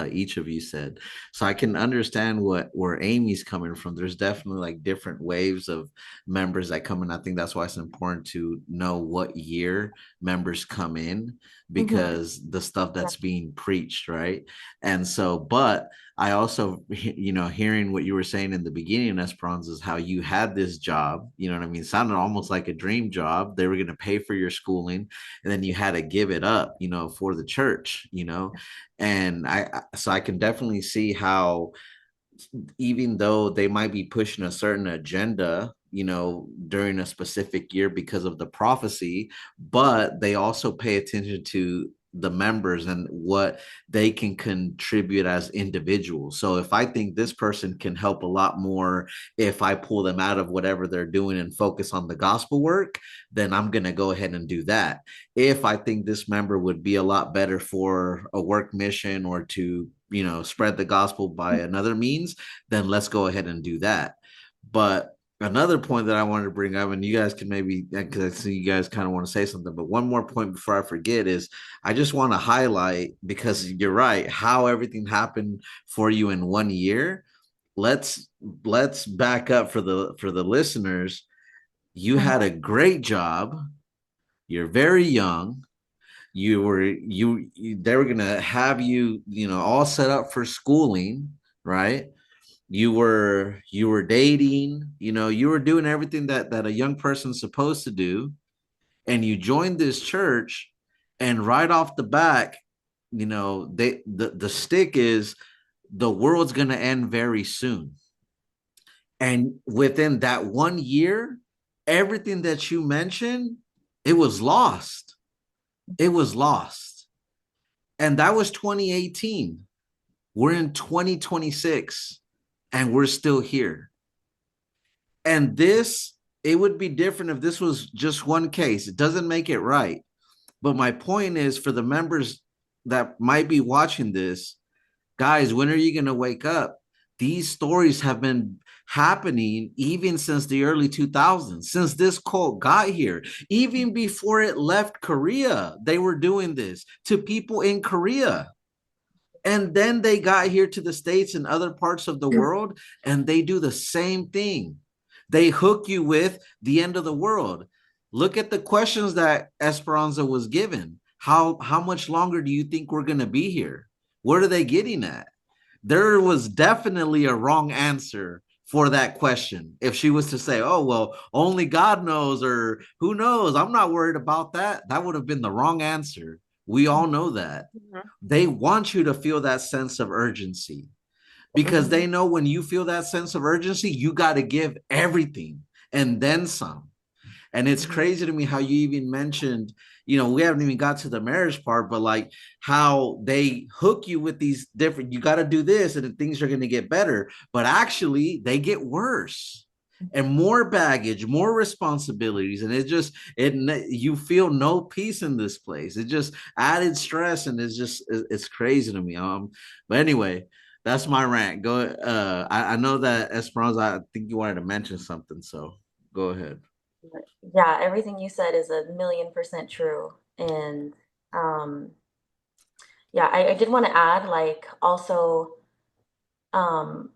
[SPEAKER 2] each of you said, so I can understand where Amy's coming from. There's definitely like different waves of members that come in. I think that's why it's important to know what year members come in
[SPEAKER 3] mhm,
[SPEAKER 2] because the stuff
[SPEAKER 3] yeah,
[SPEAKER 2] that's being preached, right? And so, but I also, hearing what you were saying in the beginning, Esperanza, is how you had this job, you know what I mean? Sounded almost like a dream job. They were going to pay for your schooling and then you had to give it up, for the church. And so I can definitely see how, even though they might be pushing a certain agenda, during a specific year because of the prophecy, but they also pay attention to the members and what they can contribute as individuals. So if I think this person can help a lot more if I pull them out of whatever they're doing and focus on the gospel work, then I'm going to go ahead and do that. If I think this member would be a lot better for a work mission or to, spread the gospel by another means, then let's go ahead and do that. But another point that I wanted to bring up, and you guys can maybe, because I see you guys kind of want to say something, but one more point before I forget is I just want to highlight, because you're right, how everything happened for you in 1 year. Let's back up for the listeners. You had a
[SPEAKER 3] mhm,
[SPEAKER 2] great job. You're very young. They were gonna have you all set up for schooling, right? You were dating, you were doing everything that a young person's supposed to do, and you joined this church, and right off the back, the stick is the world's gonna end very soon. And within that 1 year, everything that you mentioned, it was lost. It was lost. And that was 2018. We're in 2026 and we're still here. And it would be different if this was just one case. It doesn't make it right. But my point is, for the members that might be watching this, Guys, when are you going to wake up? These stories have been happening even since the early 2000s, since this cult got here. Even before it left Korea, they were doing this to people in Korea. And then they got here to the States and other parts of the world, and they do the same thing. They hook you with the end of the world. Look at the questions that Esperanza was given. How much longer do you think we're going to be here? What are they getting at? There was definitely a wrong answer for that question. If she was to say, oh, well, only God knows, or who knows, I'm not worried about that, that would have been the wrong answer. We all know that.
[SPEAKER 4] Mhm.
[SPEAKER 2] They want you to feel that sense of urgency because they know when you feel that sense of urgency, you got to give everything and then some. And it's crazy to me how you even mentioned, we haven't even got to the marriage part, but like how they hook you with these different, you got to do this and then things are going to get better. But actually, they get worse and more baggage, more responsibilities. And you feel no peace in this place. It just added stress and it's crazy to me. But anyway, that's my rant. Go. I know that Esperanza, I think you wanted to mention something, so go ahead.
[SPEAKER 3] Yeah, everything you said is 1,000,000% true. And um, yeah, I did want to add, like, also,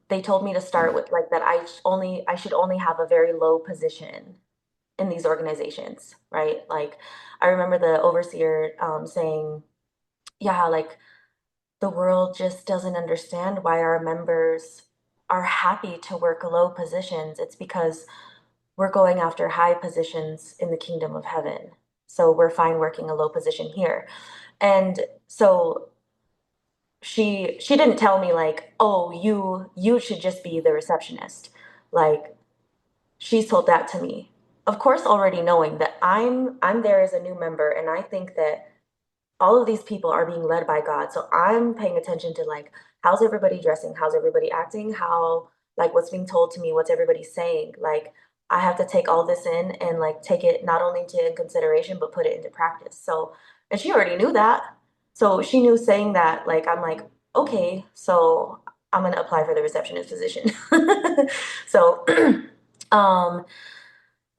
[SPEAKER 3] they told me to start with like that I should only have a very low position in these organizations, right? Like, I remember the overseer saying, yeah, like the world just doesn't understand why our members are happy to work low positions. It's because we're going after high positions in the kingdom of heaven. So we're fine working a low position here. And so she didn't tell me like, oh, you should just be the receptionist. Like, she's told that to me. Of course, already knowing that I'm there as a new member, and I think that all of these people are being led by God. So I'm paying attention to like, how's everybody dressing? How's everybody acting? How, like, what's being told to me? What's everybody saying? Like, I have to take all this in and like take it not only into consideration, but put it into practice. So, and she already knew that. So she knew saying that, like, I'm like, okay, so I'm going to apply for the receptionist position. So, um,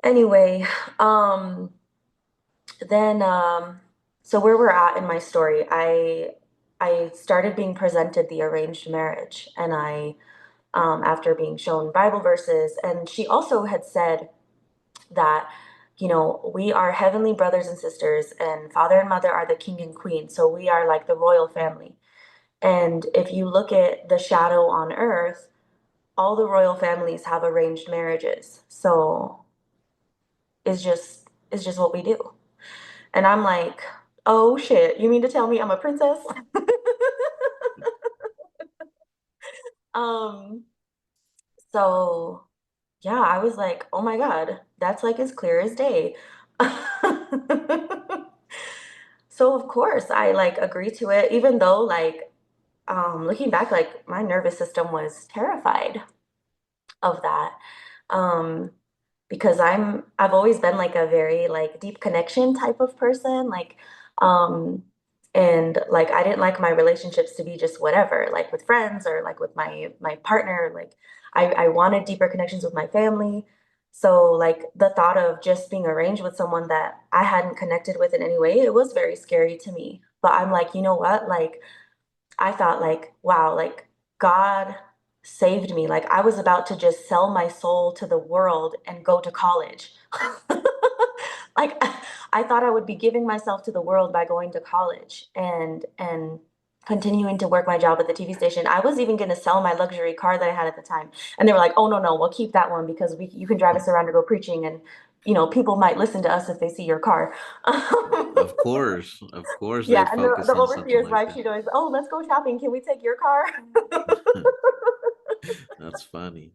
[SPEAKER 3] anyway, um, then so where we're at in my story, I started being presented the arranged marriage, and I after being shown Bible verses, and she also had said that, we are heavenly brothers and sisters, and father and mother are the king and queen, so we are like the royal family. And if you look at the shadow on earth, all the royal families have arranged marriages. So it's just what we do. And I'm like, oh shit, you mean to tell me I'm a princess? um, so yeah, I was like, oh my God, that's like as clear as day. So of course I like agree to it, even though like looking back, like my nervous system was terrified of that. Um, because I've always been like a very like deep connection type of person, like um and like I didn't like my relationships to be just whatever, like with friends or like with my partner. Like I wanted deeper connections with my family. So like the thought of just being arranged with someone that I hadn't connected with in any way, it was very scary to me. But I'm like, you know what, like I thought like, wow, like God saved me. Like I was about to just sell my soul to the world and go to college. Like I thought I would be giving myself to the world by going to college and continuing to work my job at the TV station. I was even going to sell my luxury car that I had at the time. And they were like, "Oh no, we'll keep that one because you can drive us around to go preaching, and people might listen to us if they see your car."
[SPEAKER 2] Of course, they
[SPEAKER 3] Yeah, and the,
[SPEAKER 2] focus
[SPEAKER 3] the
[SPEAKER 2] on something
[SPEAKER 3] overseer's
[SPEAKER 2] like
[SPEAKER 3] wife, she'd always, oh, let's go shopping. Can we take your car?
[SPEAKER 2] that. That's funny.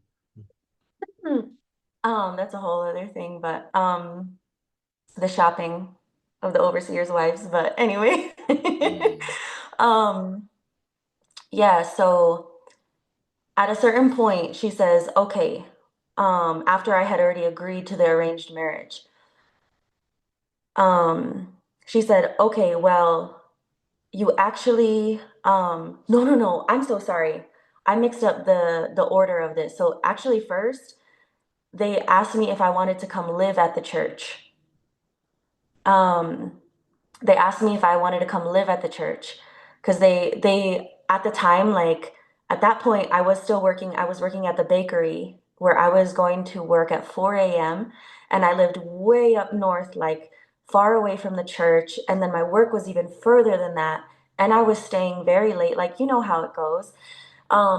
[SPEAKER 3] That's a whole other thing, but the shopping of the overseer's wives. But anyway,
[SPEAKER 2] Mm.
[SPEAKER 3] um, yeah. So at a certain point, she says, okay. After I had already agreed to the arranged marriage, um, she said, okay, well, you actually No. I'm so sorry. I mixed up the order of this. So actually, first they asked me if I wanted to come live at the church. Um, they asked me if I wanted to come live at the church because they at the time, like at that point I was still working. I was working at the bakery where I was going to work at 4 a.m. and I lived way up north, like far away from the church, and then my work was even further than that, and I was staying very late, like you know how it goes.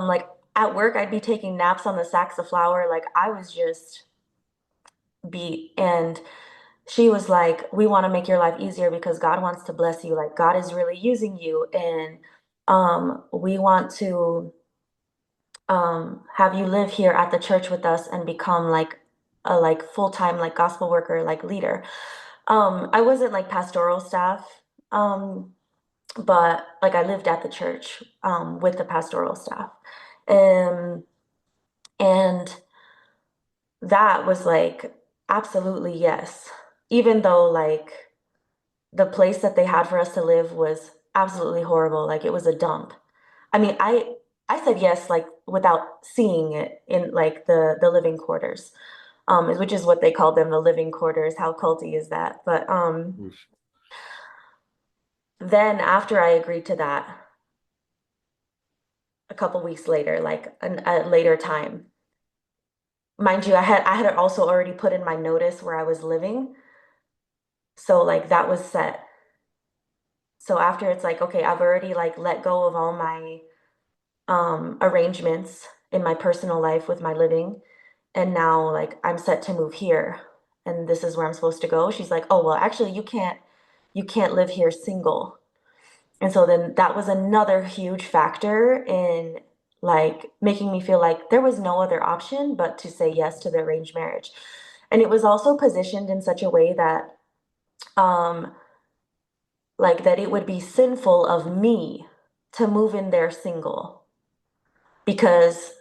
[SPEAKER 3] Like at work I'd be taking naps on the sacks of flour, like I was just beat. And she was like, we want to make your life easier because God wants to bless you. Like God is really using you. And we want to have you live here at the church with us and become like a like full-time like gospel worker, like leader. I wasn't like pastoral staff, but like I lived at the church with the pastoral staff. Um, and that was like absolutely yes. Even though like the place that they had for us to live was absolutely horrible. Like it was a dump. I mean, I said yes, like without seeing it in like the living quarters, which is what they called them, the living quarters. How culty is that? But
[SPEAKER 2] Oof.
[SPEAKER 3] then after I agreed to that, a couple weeks later, like a later time, mind you, I had also already put in my notice where I was living, so like that was set. So after it's like, okay, I've already like let go of all my arrangements in my personal life with my living. And now like I'm set to move here and this is where I'm supposed to go. She's like, oh, well, actually you can't live here single. And so then that was another huge factor in like making me feel like there was no other option but to say yes to the arranged marriage. And it was also positioned in such a way that um like that it would be sinful of me to move in there single because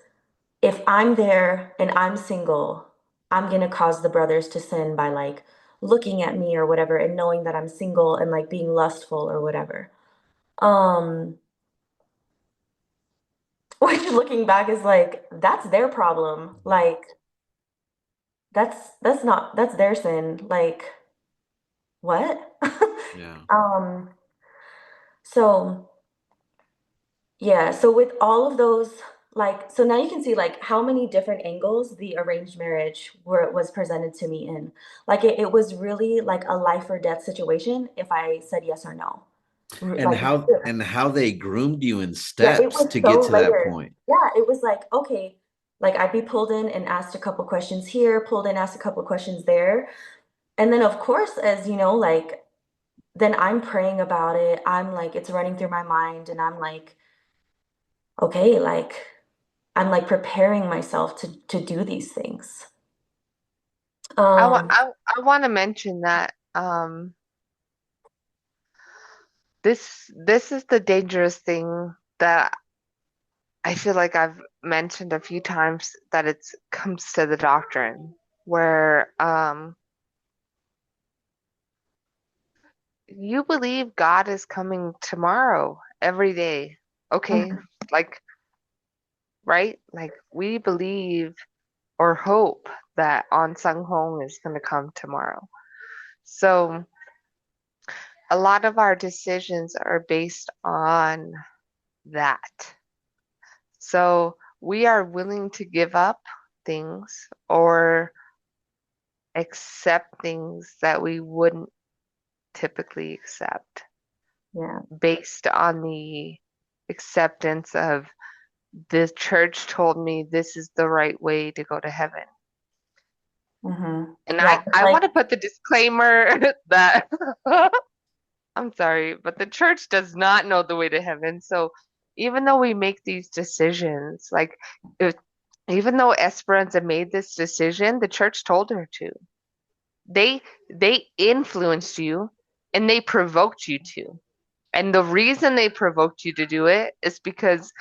[SPEAKER 3] if I'm there and I'm single, I'm gonna cause the brothers to sin by like looking at me or whatever and knowing that I'm single and like being lustful or whatever. Um, which looking back is like that's their problem. Like that's their sin. Like what?
[SPEAKER 2] Yeah.
[SPEAKER 3] um, so yeah, so with all of those, like, so now you can see like how many different angles the arranged marriage was presented to me in. Like it was really like a life or death situation if I said yes or no.
[SPEAKER 2] And
[SPEAKER 3] Like,
[SPEAKER 2] how they groomed you in
[SPEAKER 3] yeah, it
[SPEAKER 2] steps
[SPEAKER 3] was
[SPEAKER 2] to get
[SPEAKER 3] so
[SPEAKER 2] to that
[SPEAKER 3] layered.
[SPEAKER 2] point.
[SPEAKER 3] Yeah, it was like, okay, like I'd be pulled in and asked a couple questions here, pulled in, asked a couple questions there. And then of course, as you know, like then I'm praying about it. I'm like, it's running through my mind and I'm like, okay, like I'm like preparing myself to do these things.
[SPEAKER 4] I want
[SPEAKER 3] Um,
[SPEAKER 4] I want to mention that this is the dangerous thing that I feel like I've mentioned a few times that it comes to the doctrine where you believe God is coming tomorrow every day. Okay,
[SPEAKER 3] mhm,
[SPEAKER 4] like right? Like we believe or hope that AhnSahngHong is going to come tomorrow. So a lot of our decisions are based on that. So we are willing to give up things or accept things that we wouldn't typically accept
[SPEAKER 3] yeah.
[SPEAKER 4] based on the acceptance of the church told me this is the right way to go to heaven. And
[SPEAKER 3] Yeah,
[SPEAKER 4] I
[SPEAKER 3] like
[SPEAKER 4] want to put the disclaimer that I'm sorry, but the church does not know the way to heaven. So even though we make these decisions, like if, even though Esperanza made this decision, the church told her to. They influenced you and they provoked you to. And the reason they provoked you to do it is because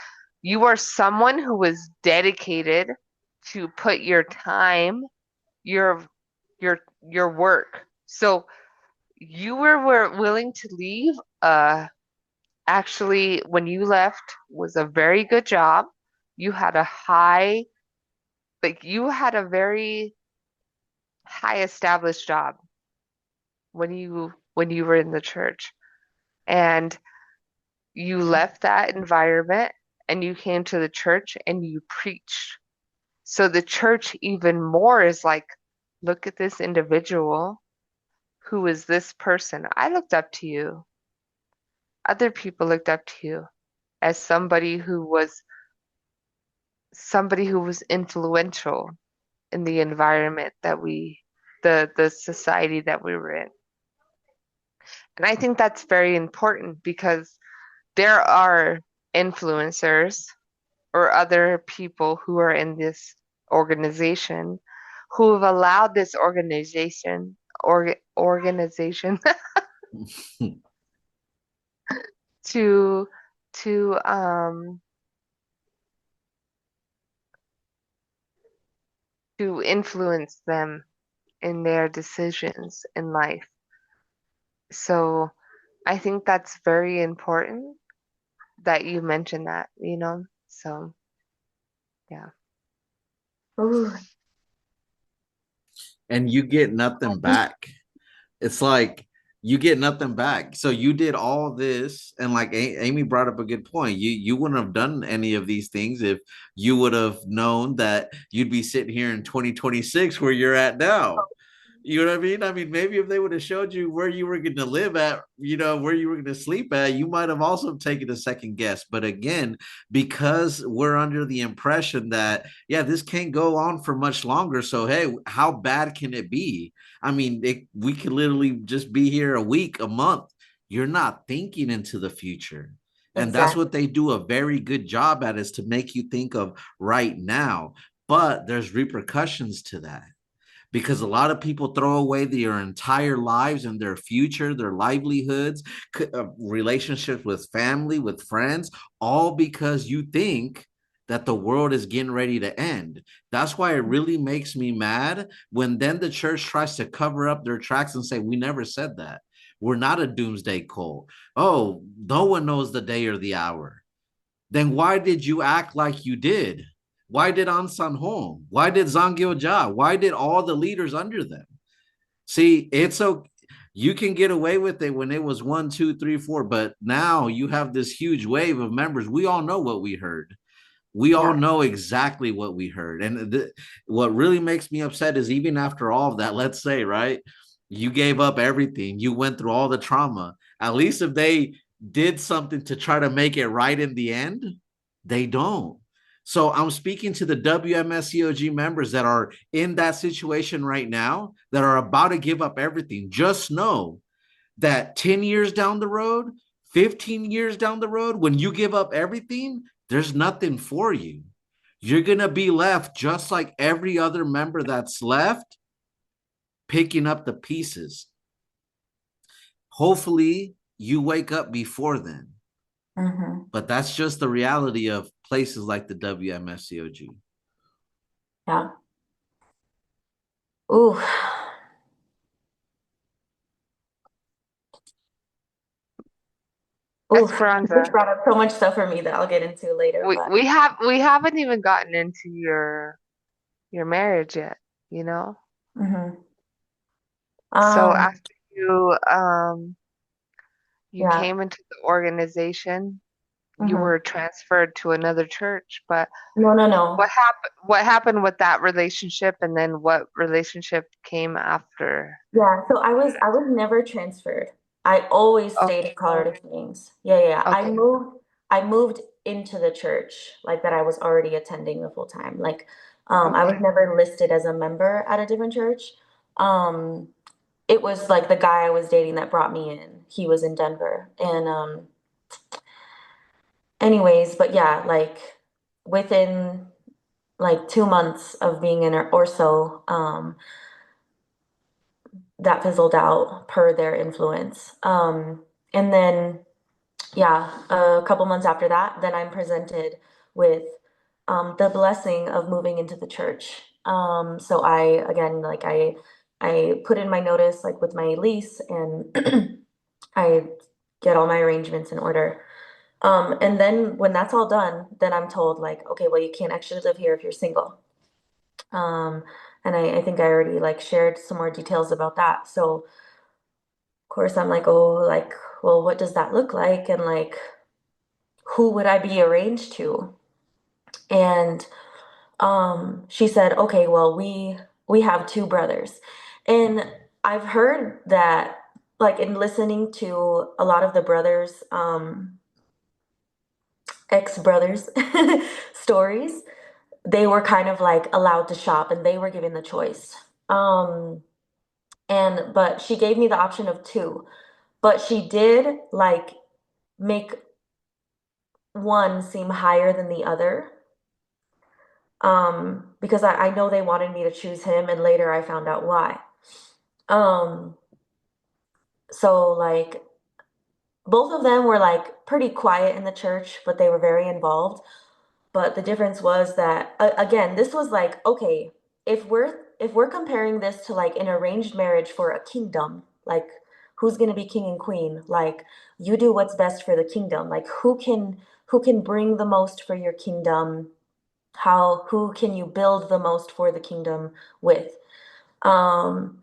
[SPEAKER 4] you are someone who was dedicated to put your time, your your work. So you were willing to leave a actually, when you left, was a very good job. You had a high, like you had a very high established job when you were in the church. And you left that environment and you came to the church and you preached. So the church even more is like, look at this individual. Who is this person? I looked up to you. Other people looked up to you as somebody who was influential in the environment that the society that we were in. And I think that's very important because there are influencers or other people who are in this organization who have allowed this organization to to um to influence them in their decisions in life. So I think that's very important that you mentioned that. So yeah.
[SPEAKER 3] Ooh.
[SPEAKER 2] And you get nothing back. It's like you get nothing back. So you did all this, and like Amy brought up a good point. You wouldn't have done any of these things if you would have known that you'd be sitting here in 2026 where you're at now. You know what I mean? I mean, maybe if they would have showed you where you were going to live at, where you were going to sleep at, you might have also taken a second guess. But again, because we're under the impression that, yeah, this can't go on for much longer. So, hey, how bad can it be? I mean, we could literally just be here a week, a month. You're not thinking into the future. And that's
[SPEAKER 3] Exactly.
[SPEAKER 2] what they do a very good job at, is to make you think of right now. But there's repercussions to that, because a lot of people throw away their entire lives and their future, their livelihoods, relationships with family, with friends, all because you think that the world is getting ready to end. That's why it really makes me mad when then the church tries to cover up their tracks and say, we never said that. We're not a doomsday cult. Oh, no one knows the day or the hour. Then why did you act like you did? Why did AhnSahngHong? Why did Zhang Why did all the leaders under them? See, it's okay. You can get away with it when it was 1, 2, 3, 4, but now you have this huge wave of members. We all know what we heard. We all
[SPEAKER 3] Yeah.
[SPEAKER 2] know exactly what we heard. And what really makes me upset is, even after all of that, let's say, right, you gave up everything. You went through all the trauma. At least if they did something to try to make it right in the end, they don't. So I'm speaking to the WMSCOG members that are in that situation right now, that are about to give up everything. Just know that 10 years down the road, 15 years down the road, when you give up everything, there's nothing for you. You're going to be left just like every other member that's left, picking up the pieces. Hopefully, you wake up before then.
[SPEAKER 3] Mm-hmm.
[SPEAKER 2] But that's just the reality of places like the WMSCOG.
[SPEAKER 3] Yeah. Ooh. Ooh. You just
[SPEAKER 4] Esperanza,
[SPEAKER 3] brought up so much stuff for me that I'll get into later,
[SPEAKER 4] we
[SPEAKER 3] but
[SPEAKER 4] we have we haven't even gotten into your marriage yet, you know?
[SPEAKER 3] mm-hmm.
[SPEAKER 4] So
[SPEAKER 3] Um,
[SPEAKER 4] after you
[SPEAKER 3] yeah.
[SPEAKER 4] came into the organization, you
[SPEAKER 3] Mm-hmm.
[SPEAKER 4] were transferred to another church, but
[SPEAKER 3] No, no,
[SPEAKER 4] what
[SPEAKER 3] no.
[SPEAKER 4] happened with that relationship, and then what relationship came after?
[SPEAKER 3] Yeah, so I was never transferred. I always stayed
[SPEAKER 4] Okay.
[SPEAKER 3] in Colorado Springs. Yeah, yeah, yeah.
[SPEAKER 4] Okay.
[SPEAKER 3] I moved into the church like that I was already attending the full time. Like I was
[SPEAKER 4] Okay.
[SPEAKER 3] never listed as a member at a different church. Um it was like the guy I was dating that brought me in. He was in Denver. And anyways, but yeah, like within like 2 months of being in or so, that fizzled out per their influence. And then, yeah, a couple months after that, then I'm presented with the blessing of moving into the church. So again, like I put in my notice, like with my lease, and I get all my arrangements in order. And then when that's all done, then I'm told like, okay, well, you can't actually live here if you're single. Um, and I think I already like shared some more details about that. So of course I'm like, oh, like, well, what does that look like? And like, who would I be arranged to? And she said, okay, well, we have two brothers. And I've heard that like in listening to a lot of the brothers, ex-brothers stories, they were kind of like allowed to shop and they were given the choice. Um, but she gave me the option of two, but she did like make one seem higher than the other. Because I know they wanted me to choose him, and later I found out why. Um, so like both of them were like pretty quiet in the church, but they were very involved. But the difference was that again, this was like, okay, if we're comparing this to like an arranged marriage for a kingdom, like who's going to be king and queen, like you do what's best for the kingdom, like who can bring the most for your kingdom, how who can you build the most for the kingdom with. um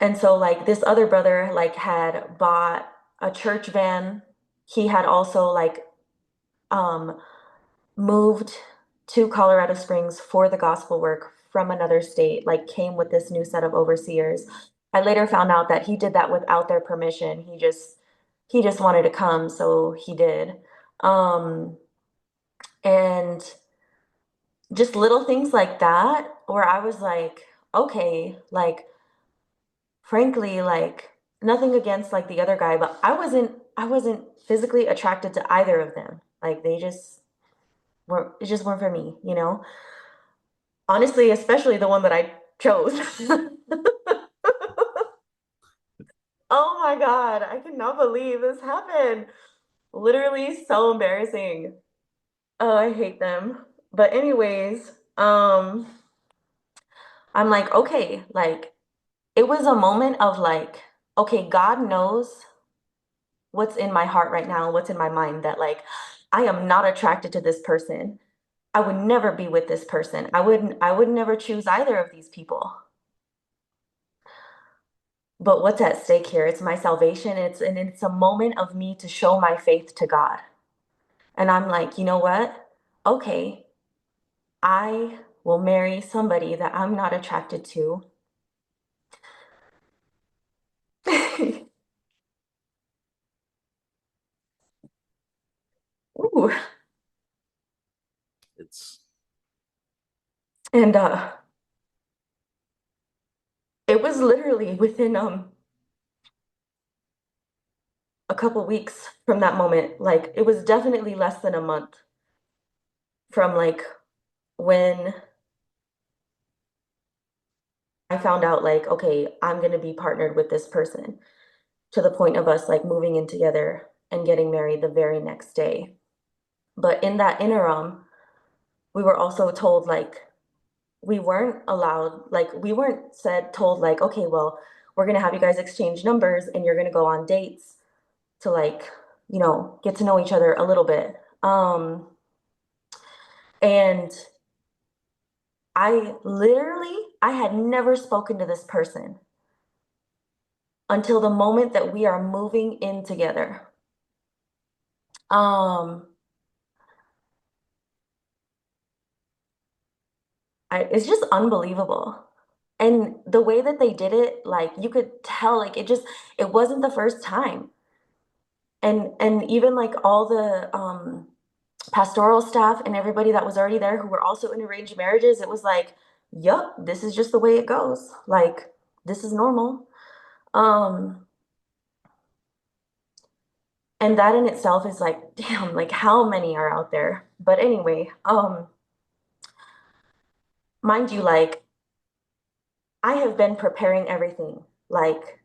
[SPEAKER 3] and so like this other brother like had bought a church van. He had also like um moved to Colorado Springs for the gospel work from another state, like came with this new set of overseers. I later found out that he did that without their permission. He just wanted to come, so he did. Um and just little things like that where I was like, okay, like frankly, like nothing against like the other guy, but I wasn't physically attracted to either of them. Like they just weren't it just weren't for me, you know? Honestly, especially the one that I chose. Oh my God, I cannot believe this happened. Literally so embarrassing. Oh, I hate them. But anyways, I'm like, okay, like it was a moment of like, okay, God knows what's in my heart right now, what's in my mind, that like I am not attracted to this person. I would never be with this person. I would never choose either of these people. But what's at stake here? It's my salvation. It's a moment of me to show my faith to God. And I'm like, you know what? Okay, I will marry somebody that I'm not attracted to. Ooh.
[SPEAKER 2] It's
[SPEAKER 3] And it was literally within a couple weeks from that moment. Like it was definitely less than a month from like when I found out like, okay, I'm gonna be partnered with this person, to the point of us like moving in together and getting married the very next day. But in that interim, we were also told like we weren't allowed, like we weren't said told like, okay, well, we're gonna have you guys exchange numbers and you're gonna go on dates to like, get to know each other a little bit. And I had never spoken to this person until the moment that we are moving in together. Um, it's just unbelievable. And the way that they did it, like you could tell, like it wasn't the first time. And even like all the pastoral staff and everybody that was already there who were also in arranged marriages, it was like, yup, this is just the way it goes. Like this is normal. Um, and that in itself is like, damn, like how many are out there? But anyway, mind you, like I have been preparing everything like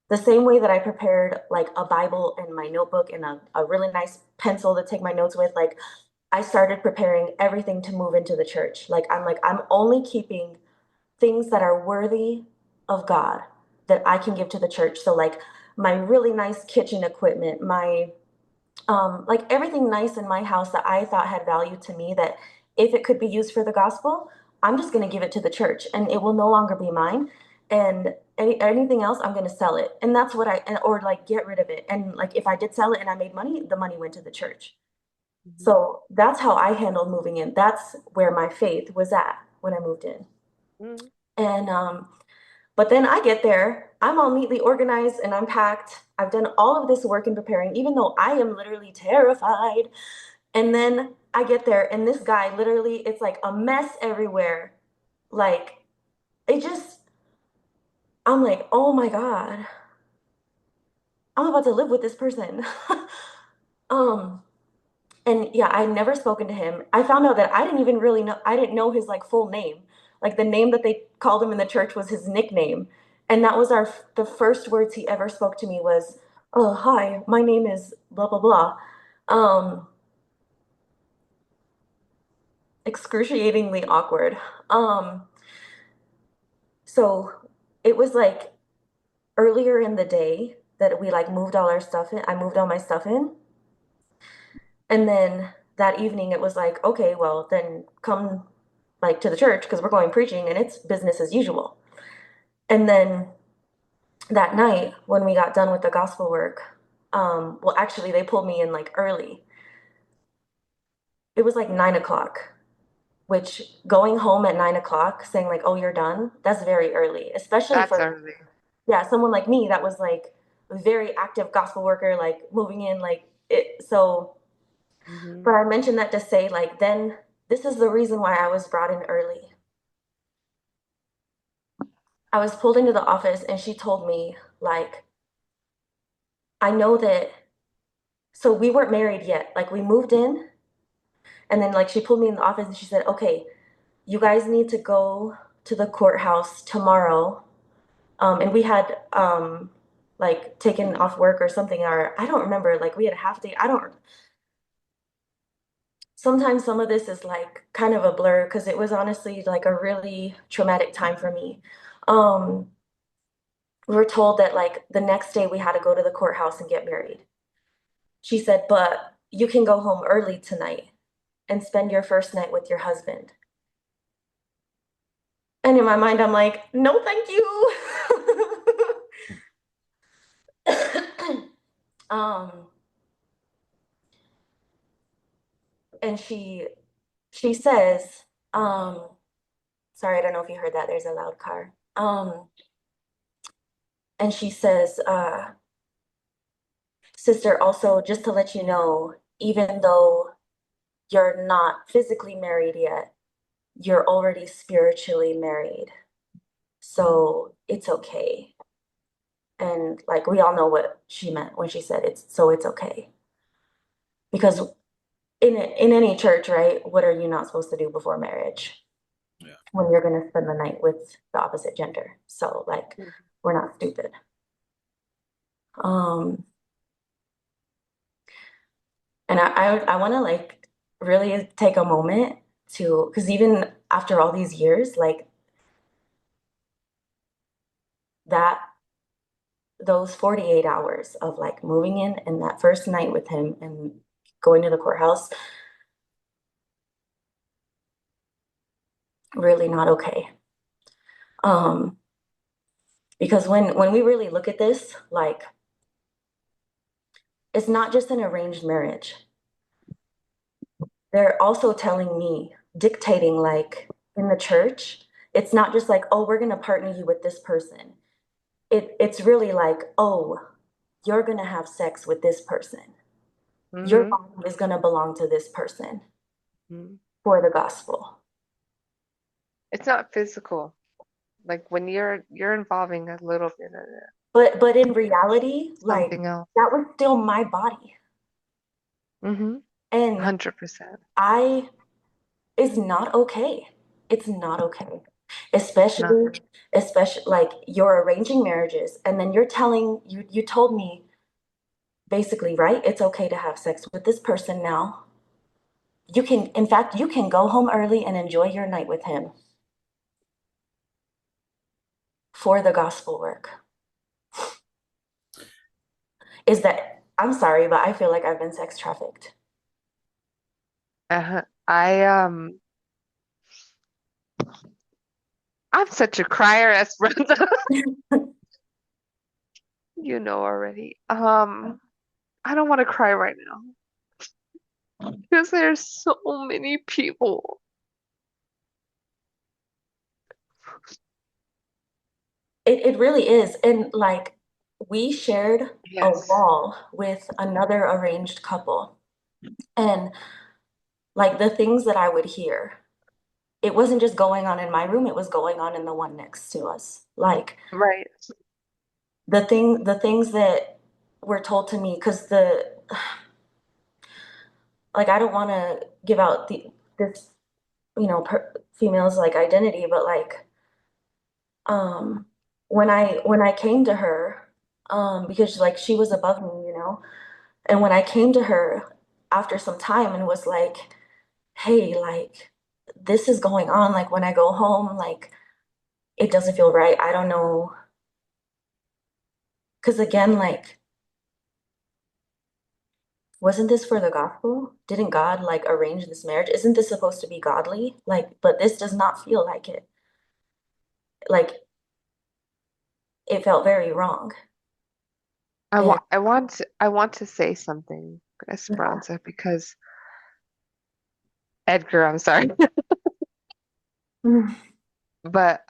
[SPEAKER 3] the same way that I prepared like a Bible and my notebook and a really nice pencil to take my notes with. Like I started preparing everything to move into the church. Like I'm only keeping things that are worthy of God that I can give to the church. So like my really nice kitchen equipment, my like everything nice in my house that I thought had value to me, that if it could be used for the gospel, I'm just going to give it to the church and it will no longer be mine. And anything else, I'm going to sell it. And that's what or like get rid of it. And like if I did sell it and I made money, the money went to the church.
[SPEAKER 4] Mhm.
[SPEAKER 3] So that's how I handled moving in. That's where my faith was at when I moved in.
[SPEAKER 4] Mhm.
[SPEAKER 3] And but then I get there, I'm all neatly organized and I'm packed. I've done all of this work in preparing, even though I am literally terrified. And then I get there, and this guy literally, it's like a mess everywhere. Like, it just, I'm like, oh my God, I'm about to live with this person. um, and yeah, I'd never spoken to him. I found out that I didn't even really know, I didn't know his like full name. Like the name that they called him in the church was his nickname. And that was the first words he ever spoke to me was, oh, hi, my name is blah, blah, blah. Um, excruciatingly awkward. Um, so it was like earlier in the day that we like moved all our stuff in. I moved all my stuff in. And then that evening it was like, okay, well, then come like to the church because we're going preaching and it's business as usual. And then that night when we got done with the gospel work, well, actually, they pulled me in like early. It was like 9 o'clock, which going home at 9 o'clock saying like, oh, you're done, that's very early, especially
[SPEAKER 4] That's
[SPEAKER 3] for,
[SPEAKER 4] early.
[SPEAKER 3] yeah, someone like me that was like a very active gospel worker, like moving in, like it. So,
[SPEAKER 4] Hmm.
[SPEAKER 3] but I mentioned that to say, like, then this is the reason why I was brought in early. I was pulled into the office and she told me, like, I know that, so we weren't married yet. Like, we moved in and then, like, she pulled me in the office and she said, okay, you guys need to go to the courthouse tomorrow. And we had, like, taken off work or something, or I don't remember, like, we had a half day. I don't, sometimes some of this is like kind of a blur because it was honestly like a really traumatic time for me. Um, we were told that like the next day we had to go to the courthouse and get married. She said, but you can go home early tonight and spend your first night with your husband. And in my mind, I'm like, no, thank you. um, and she says, sorry, I don't know if you heard that. There's a loud car. And she says, sister, also just to let you know, even though you're not physically married yet, you're already spiritually married. So it's okay. And like we all know what she meant when she said it's okay. Because in any church, right, what are you not supposed to do before marriage?
[SPEAKER 2] Yeah.
[SPEAKER 3] When you're gonna spend the night with the opposite gender. So like we're not stupid. Um and I wanna like really take a moment to, because even after all these years, like that those 48 hours of like moving in and that first night with him and going to the courthouse, really not okay. Um, because when we really look at this, like it's not just an arranged marriage. They're also telling me, dictating like in the church, it's not just like, oh, we're gonna partner you with this person. It's really like, oh, you're gonna have sex with this person. Your
[SPEAKER 4] Hmm.
[SPEAKER 3] body is gonna belong to this person
[SPEAKER 4] Hmm.
[SPEAKER 3] for the gospel.
[SPEAKER 4] It's not physical. Like when you're involving a little bit of it,
[SPEAKER 3] But in reality, like
[SPEAKER 4] something else.
[SPEAKER 3] that was still my body.
[SPEAKER 4] Mm-hmm.
[SPEAKER 3] And
[SPEAKER 4] 100%.
[SPEAKER 3] I is not okay. It's not okay.
[SPEAKER 4] It's not.
[SPEAKER 3] Especially like you're arranging marriages and then you're telling you told me basically, right? It's okay to have sex with this person now. You can, in fact, you can go home early and enjoy your night with him for the gospel work. Is that I'm sorry, but I feel like I've been sex trafficked.
[SPEAKER 4] I I'm such a crier, Esperanza. You know already. I don't want to cry right now because there's so many people.
[SPEAKER 3] It really is. And like we shared a
[SPEAKER 4] Yes.
[SPEAKER 3] wall with another arranged couple. And like the things that I would hear, it wasn't just going on in my room, it was going on in the one next to us. Like
[SPEAKER 4] Right.
[SPEAKER 3] the things that were told to me, because the like I don't want to give out this female's like identity, but like um when I came to her, because like she was above me, and when I came to her after some time and was like, hey, like this is going on, like when I go home, like it doesn't feel right. I don't know. Because again, like, wasn't this for the gospel? Didn't God like arrange this marriage? Isn't this supposed to be godly? Like, but this does not feel like it. Like, it felt very wrong. And
[SPEAKER 4] I want to say something, Esperanza, because Edgar, I'm sorry.
[SPEAKER 3] yeah.
[SPEAKER 4] But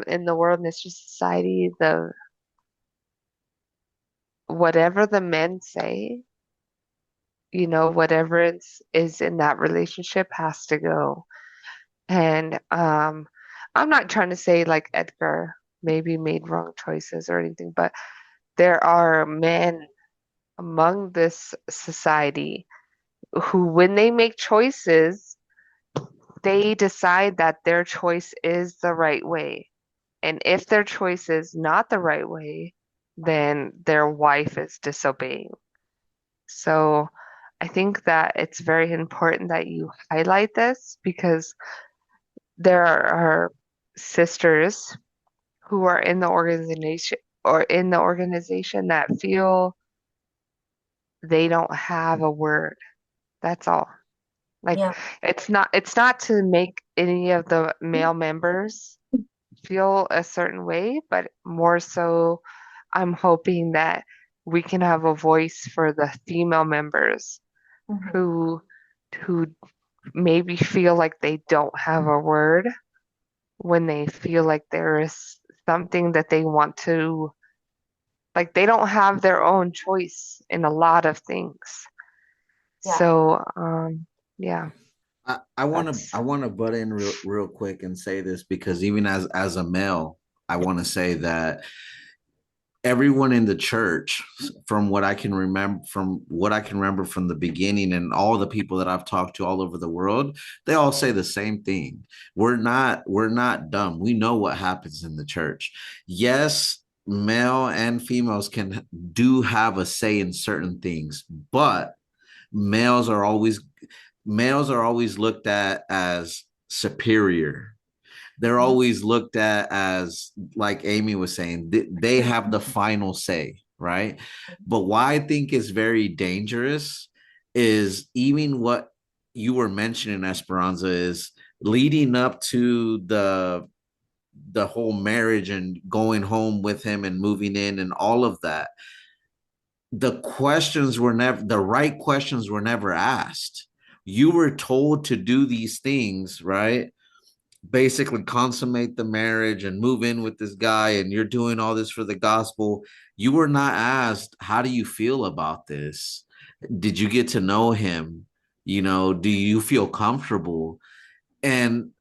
[SPEAKER 4] in the world mystery society, the whatever the men say, whatever is in that relationship has to go. And I'm not trying to say like Edgar maybe made wrong choices or anything, but there are men among this society who, when they make choices, they decide that their choice is the right way. And if their choice is not the right way, then their wife is disobeying. So I think that it's very important that you highlight this because there are sisters who are in the organization that feel they don't have a word. That's all. Like it's not to make any of the male members feel a certain way, but more so I'm hoping that we can have a voice for the female members
[SPEAKER 3] Mhm.
[SPEAKER 4] who who maybe feel like they don't have a word when they feel like there is something that they want to, like they don't have their own choice in a lot of things.
[SPEAKER 3] Yeah.
[SPEAKER 4] So, yeah,
[SPEAKER 2] I
[SPEAKER 4] that's
[SPEAKER 2] want to butt in real quick and say this because even as a male, I want to say that everyone in the church, from what I can remember from the beginning, and all the people that I've talked to all over the world, they all say the same thing. We're not dumb. We know what happens in the church. Yes, male and females can do have a say in certain things, but males are always males are always looked at as superior. They're
[SPEAKER 3] Mhm.
[SPEAKER 2] always looked at as, like Amy was saying, they have the final say, right? But why I think is very dangerous is even what you were mentioning, Esperanza, is leading up to the whole marriage and going home with him and moving in and all of that. The right questions were never asked. You were told to do these things, right? Basically consummate the marriage and move in with this guy, and you're doing all this for the gospel. You were not asked, how do you feel about this? Did you get to know him? Do you feel comfortable? And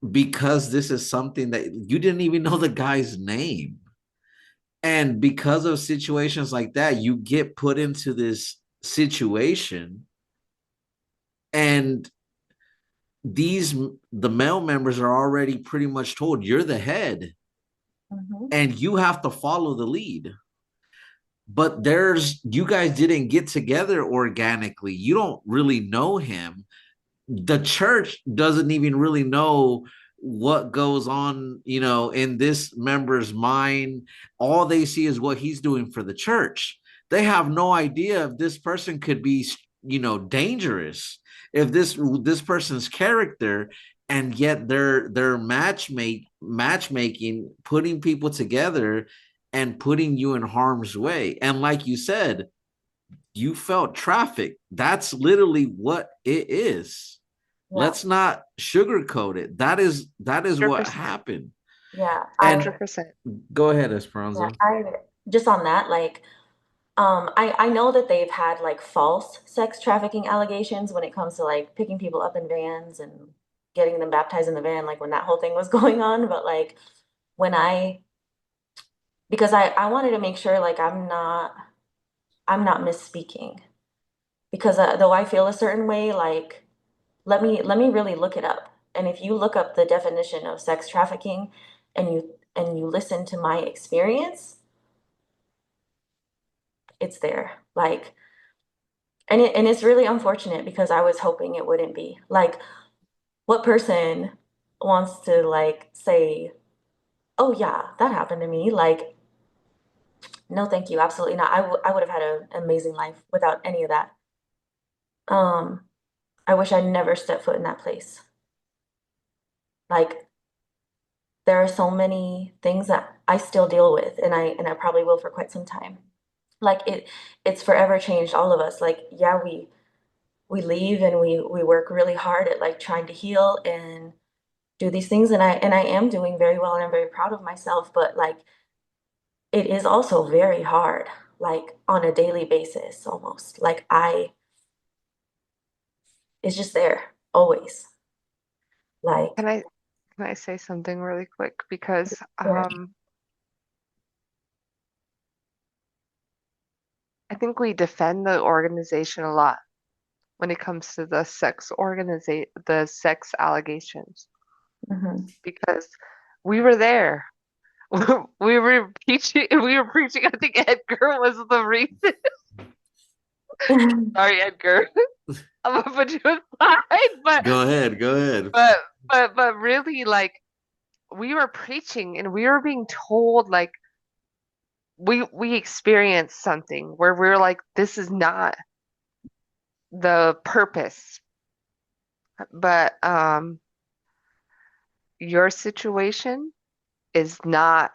[SPEAKER 2] because this is something that you didn't even know the guy's name, and because of situations like that, you get put into this situation, and the male members are already pretty much told you're the head
[SPEAKER 3] Mhm.
[SPEAKER 2] and you have to follow the lead. But you guys didn't get together organically. You don't really know him. The church doesn't even really know what goes on, in this member's mind. All they see is what he's doing for the church. they have no idea if this person could be, dangerous, if this person's character, and yet they're matchmaking, putting people together and putting you in harm's way. And like you said, you felt trafficked. That's literally what it is.
[SPEAKER 3] Yeah.
[SPEAKER 2] Let's not sugarcoat it. That is what
[SPEAKER 4] 100%.
[SPEAKER 2] happened.
[SPEAKER 3] Yeah.
[SPEAKER 2] And
[SPEAKER 4] 100%.
[SPEAKER 2] go ahead,
[SPEAKER 3] Yeah,
[SPEAKER 2] Esperanza.
[SPEAKER 3] I just on that, like, I know that they've had like false sex trafficking allegations when it comes to like picking people up in vans and getting them baptized in the van, like when that whole thing was going on. But like when because I wanted to make sure like I'm not misspeaking because though I feel a certain way, like let me really look it up. And if you look up the definition of sex trafficking and you listen to my experience, it's there. Like, and it's really unfortunate because I was hoping it wouldn't be. Like, what person wants to like say, "Oh yeah, that happened to me." Like, no, thank you, absolutely not. I would have had an amazing life without any of that. Um, I wish I never stepped foot in that place. Like, there are so many things that I still deal with, and I probably will for quite some time. Like it's forever changed all of us. Like, yeah, we leave and we work really hard at like trying to heal and do these things, and I am doing very well, and I'm very proud of myself, but like it is also very hard, like on a daily basis almost. Like I it's just there always.
[SPEAKER 4] Can
[SPEAKER 3] Like
[SPEAKER 4] I can I say something really quick? Because
[SPEAKER 3] yeah.
[SPEAKER 4] I think we defend the organization a lot when it comes to the sex allegations
[SPEAKER 3] Mhm.
[SPEAKER 4] because we were there. We were preaching. I think Edgar was the reason. Sorry, Edgar. I'm gonna put you aside,
[SPEAKER 2] Go ahead. Go ahead.
[SPEAKER 4] but but really, like we were preaching and we were being told, like we experienced something where we're like, this is not the purpose. But your situation is not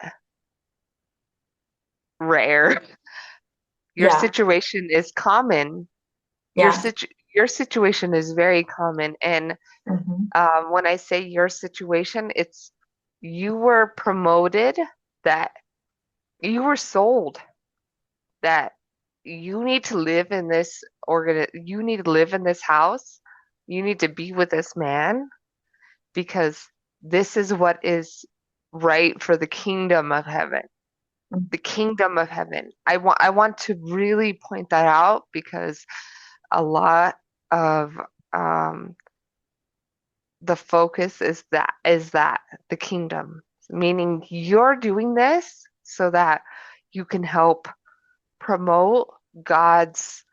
[SPEAKER 4] rare. Your
[SPEAKER 3] Yeah.
[SPEAKER 4] situation is common. Your
[SPEAKER 3] Yeah.
[SPEAKER 4] situ your situation is very common. And
[SPEAKER 3] Mhm.
[SPEAKER 4] when I say your situation, it's you were promoted, that you were sold, that you need to live in this you need to live in this house. You need to be with this man because this is what is right for the kingdom of heaven. The kingdom of heaven. I want to really point that out because a lot of um, the focus is that the kingdom, meaning you're doing this so that you can help promote God's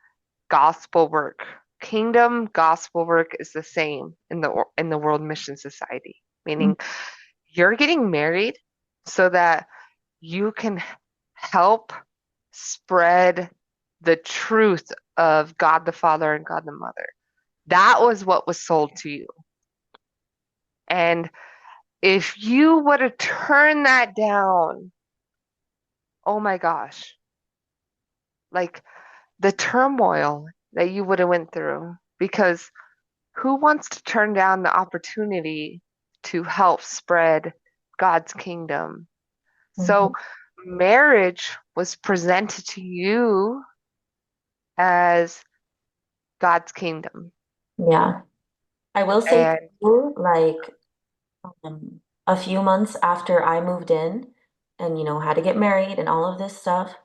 [SPEAKER 4] gospel work. Kingdom gospel work is the same in the World Mission Society,
[SPEAKER 3] Mhm.
[SPEAKER 4] meaning you're getting married so that you can help spread the truth of God the Father and God the Mother. That was what was sold to you. And if you would have turned that down, oh my gosh, like the turmoil that you would have went through, because who wants to turn down the opportunity to help spread God's kingdom? So
[SPEAKER 3] Mhm.
[SPEAKER 4] marriage was presented to you as God's kingdom.
[SPEAKER 3] Yeah. I will say
[SPEAKER 4] And
[SPEAKER 3] too, like a few months after I moved in and had to get married and all of this stuff,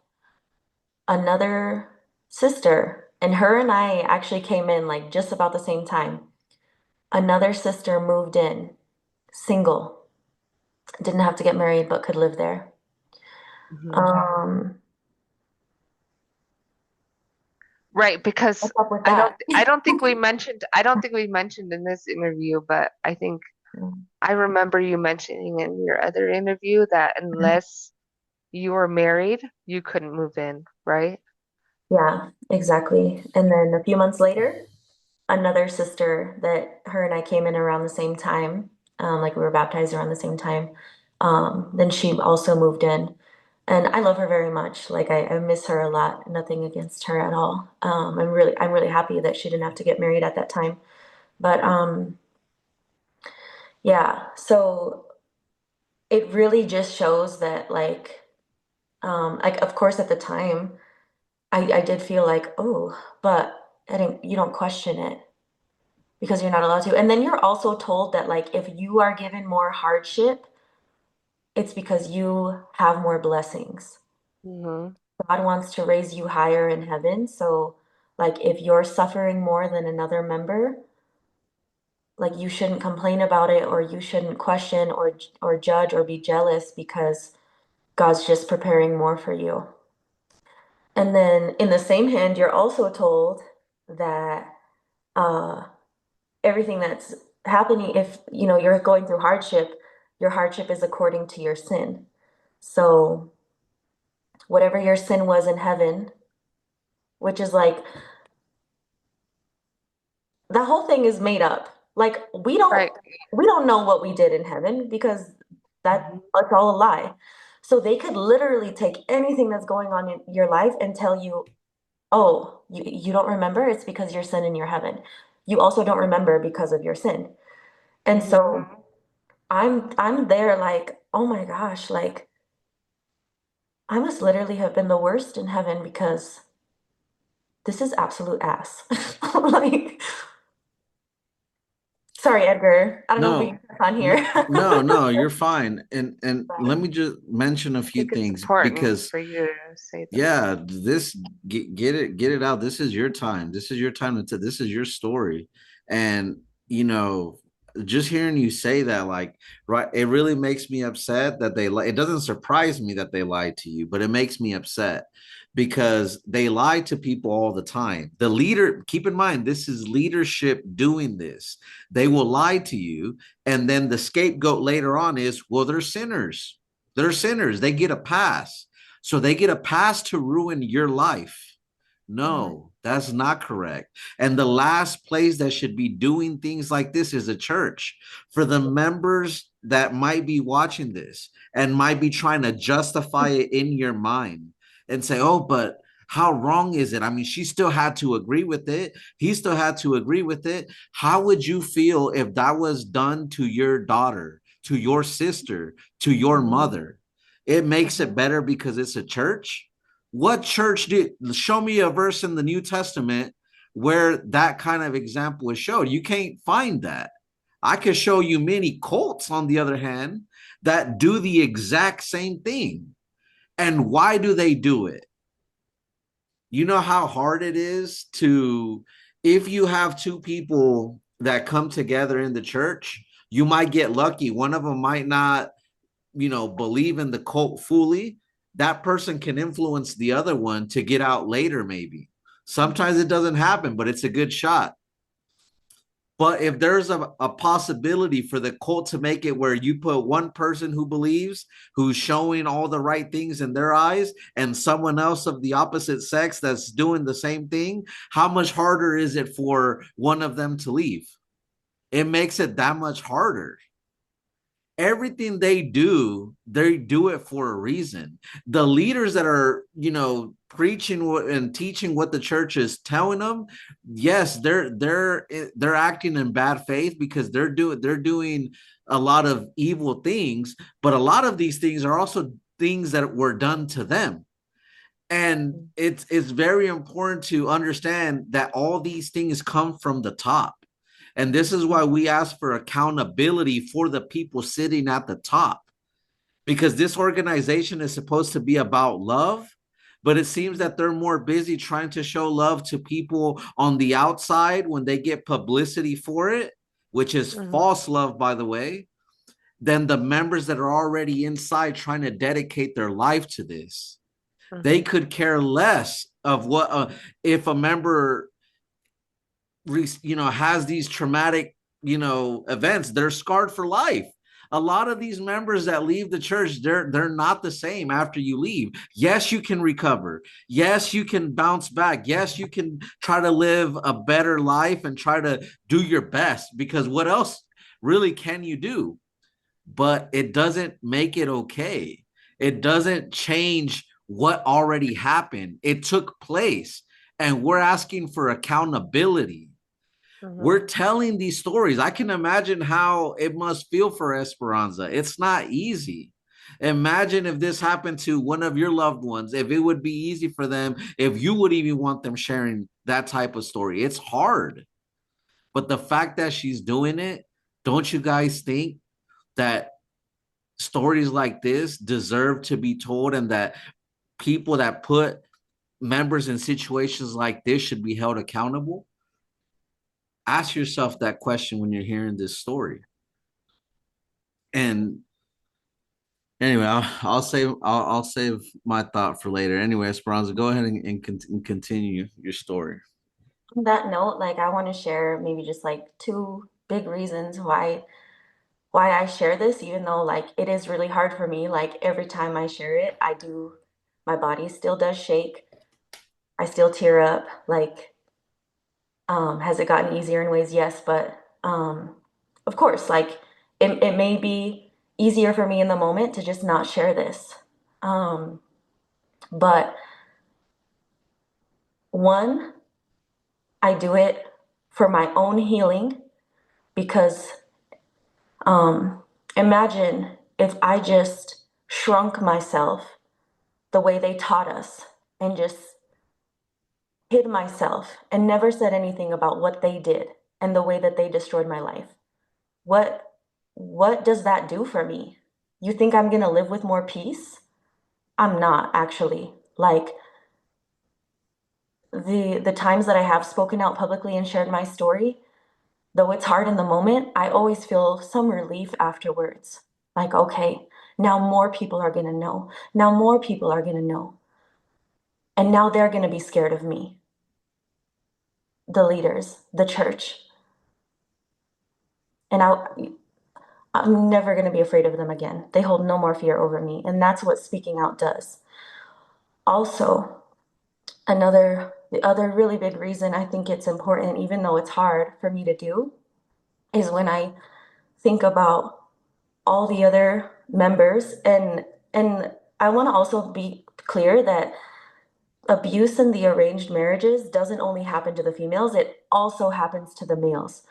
[SPEAKER 3] another sister, and her and I actually came in like just about the same time. Another sister moved in, single, didn't have to get married but could live there.
[SPEAKER 4] mhm.
[SPEAKER 3] Um,
[SPEAKER 4] Right, because
[SPEAKER 3] what's up with that?
[SPEAKER 4] I don't think we mentioned in this interview, but I think I remember you mentioning in your other interview that unless you were married, you couldn't move in, right?
[SPEAKER 3] Yeah, exactly. And then a few months later, another sister that her and I came in around the same time, like we were baptized around the same time. Then she also moved in, and I love her very much. Like I miss her a lot. Nothing against her at all. I'm really happy that she didn't have to get married at that time. But yeah, so it really just shows that like of course at the time I did feel like, oh, but I didn't, you don't question it because you're not allowed to. And then you're also told that like if you are given more hardship, it's because you have more blessings.
[SPEAKER 4] Hmm.
[SPEAKER 3] God wants to raise you higher in heaven. So like if you're suffering more than another member, like you shouldn't complain about it or you shouldn't question or judge or be jealous because God's just preparing more for you. And then in the same hand, you're also told that uh everything that's happening, if you know you're going through hardship, your hardship is according to your sin. So whatever your sin was in heaven, which is like the whole thing is made up. Like
[SPEAKER 4] Right.
[SPEAKER 3] we don't know what we did in heaven because that's all a lie. So they could literally take anything that's going on in your life and tell you, oh, you don't remember, it's because your sin in your heaven. You also don't remember because of your sin. And so I'm there like, oh my gosh, like I must literally have been the worst in heaven because this is absolute ass. Like, sorry, Edgar. I don't know if we
[SPEAKER 2] No,
[SPEAKER 3] can touch on
[SPEAKER 2] no,
[SPEAKER 3] here.
[SPEAKER 2] no, you're fine. And let
[SPEAKER 3] But,
[SPEAKER 2] me just mention a
[SPEAKER 4] I
[SPEAKER 2] few
[SPEAKER 4] think it's
[SPEAKER 2] things
[SPEAKER 4] important
[SPEAKER 2] because
[SPEAKER 4] for you to say them.
[SPEAKER 2] yeah, this get it out. This is your time. This is your time to this is your story. And you know, just hearing you say that, like, right, it really makes me upset that they it doesn't surprise me that they lied to you, but it makes me upset because they lie to people all the time. The leader, keep in mind, this is leadership doing this. They will lie to you, and then the scapegoat later on is, well, they're sinners. They're sinners. They get a pass. So they get a pass to ruin your life.
[SPEAKER 3] mhm,
[SPEAKER 2] No, that's not correct. And the last place that should be doing things like this is a church. For the members that might be watching this and might be trying to justify it in your mind and say, oh, but how wrong is it? I mean, she still had to agree with it. He still had to agree with it. How would you feel if that was done to your daughter, to your sister, to your
[SPEAKER 3] mhm,
[SPEAKER 2] mother? It makes it better because it's a church. What church did show me a verse in the New Testament where that kind of example is showed? You can't find that. I could show you many cults, on the other hand, that do the exact same thing. And why do they do it? You know how hard it is to, if you have two people that come together in the church, you might get lucky. One of them might not, believe in the cult fully. That person can influence the other one to get out later, maybe. Sometimes it doesn't happen, but it's a good shot. But if there's a possibility for the cult to make it where you put one person who believes, who's showing all the right things in their eyes, and someone else of the opposite sex that's doing the same thing, how much harder is it for one of them to leave? It makes it that much harder. Everything they do it for a reason. The leaders that are, preaching and teaching what the church is telling them, yes, they're acting in bad faith because they're doing a lot of evil things, but a lot of these things are also things that were done to them. And it's very important to understand that all these things come from the top. And this is why we ask for accountability for the people sitting at the top, because this organization is supposed to be about love, but it seems that they're more busy trying to show love to people on the outside when they get publicity for it, which is
[SPEAKER 4] Mhm.
[SPEAKER 2] false love, by the way, than the members that are already inside trying to dedicate their life to this. They
[SPEAKER 4] Mhm.
[SPEAKER 2] could care less of what if a member has these traumatic events. They're scarred for life. A lot of these members that leave the church, they're not the same after you leave. Yes, you can recover. Yes, you can bounce back. Yes, you can try to live a better life and try to do your best, because what else really can you do? But it doesn't make it okay. It doesn't change what already happened. It took place, and we're asking for accountability.
[SPEAKER 4] Mm-hmm.
[SPEAKER 2] We're telling these stories. I can imagine how it must feel for Esperanza. It's not easy. Imagine if this happened to one of your loved ones, if it would be easy for them, if you would even want them sharing that type of story. It's hard. But the fact that she's doing it, don't you guys think that stories like this deserve to be told, and that people that put members in situations like this should be held accountable? Ask yourself that question when you're hearing this story. And anyway, I'll save my thought for later. Anyway, Esperanza, go ahead and continue your story.
[SPEAKER 3] On that note, like I want to share maybe just like two big reasons why I share this, even though like it is really hard for me. Like every time I share it, my body still does shake. I still tear up. Like, has it gotten easier in ways? Yes, but of course, like it may be easier for me in the moment to just not share this. But one, I do it for my own healing because imagine if I just shrunk myself the way they taught us and just hid myself and never said anything about what they did and the way that they destroyed my life. What what does that do for me? You think I'm going to live with more peace? I'm not actually. Like the times that I have spoken out publicly and shared my story, though it's hard in the moment, I always feel some relief afterwards. Like, okay, now more people are going to know. Now more people are going to know. And now they're going to be scared of me. The leaders, the church. And I'm never going to be afraid of them again. They hold no more fear over me. And that's what speaking out does. Also, the other really big reason I think it's important, even though it's hard for me to do, is when I think about all the other members, and I want to also be clear that abuse in the arranged marriages doesn't only happen to the females, it also happens to the males.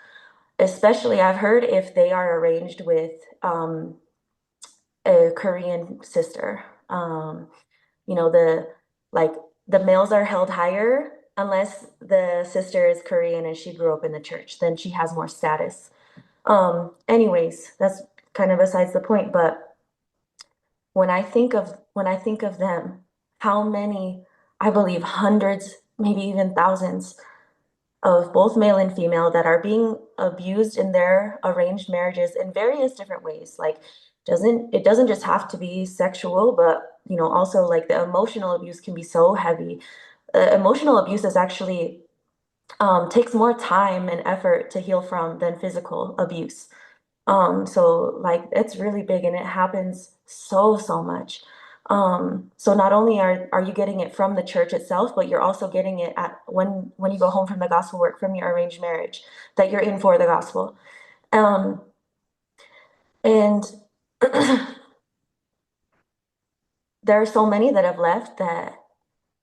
[SPEAKER 3] Especially, I've heard if they are arranged with a Korean sister. You know, like the males are held higher unless the sister is Korean and she grew up in the church, then she has more status. Anyways, that's kind of besides the point, but when I think of them, how many, I believe hundreds, maybe even thousands of both male and female that are being abused in their arranged marriages in various different ways. Like it doesn't just have to be sexual, but you know, also like the emotional abuse can be so heavy. Emotional abuse is actually takes more time and effort to heal from than physical abuse. So like it's really big and it happens so much. So not only are you getting it from the church itself, but you're also getting it at when you go home from the gospel work from your arranged marriage, that you're in for the gospel. And there are so many that have left that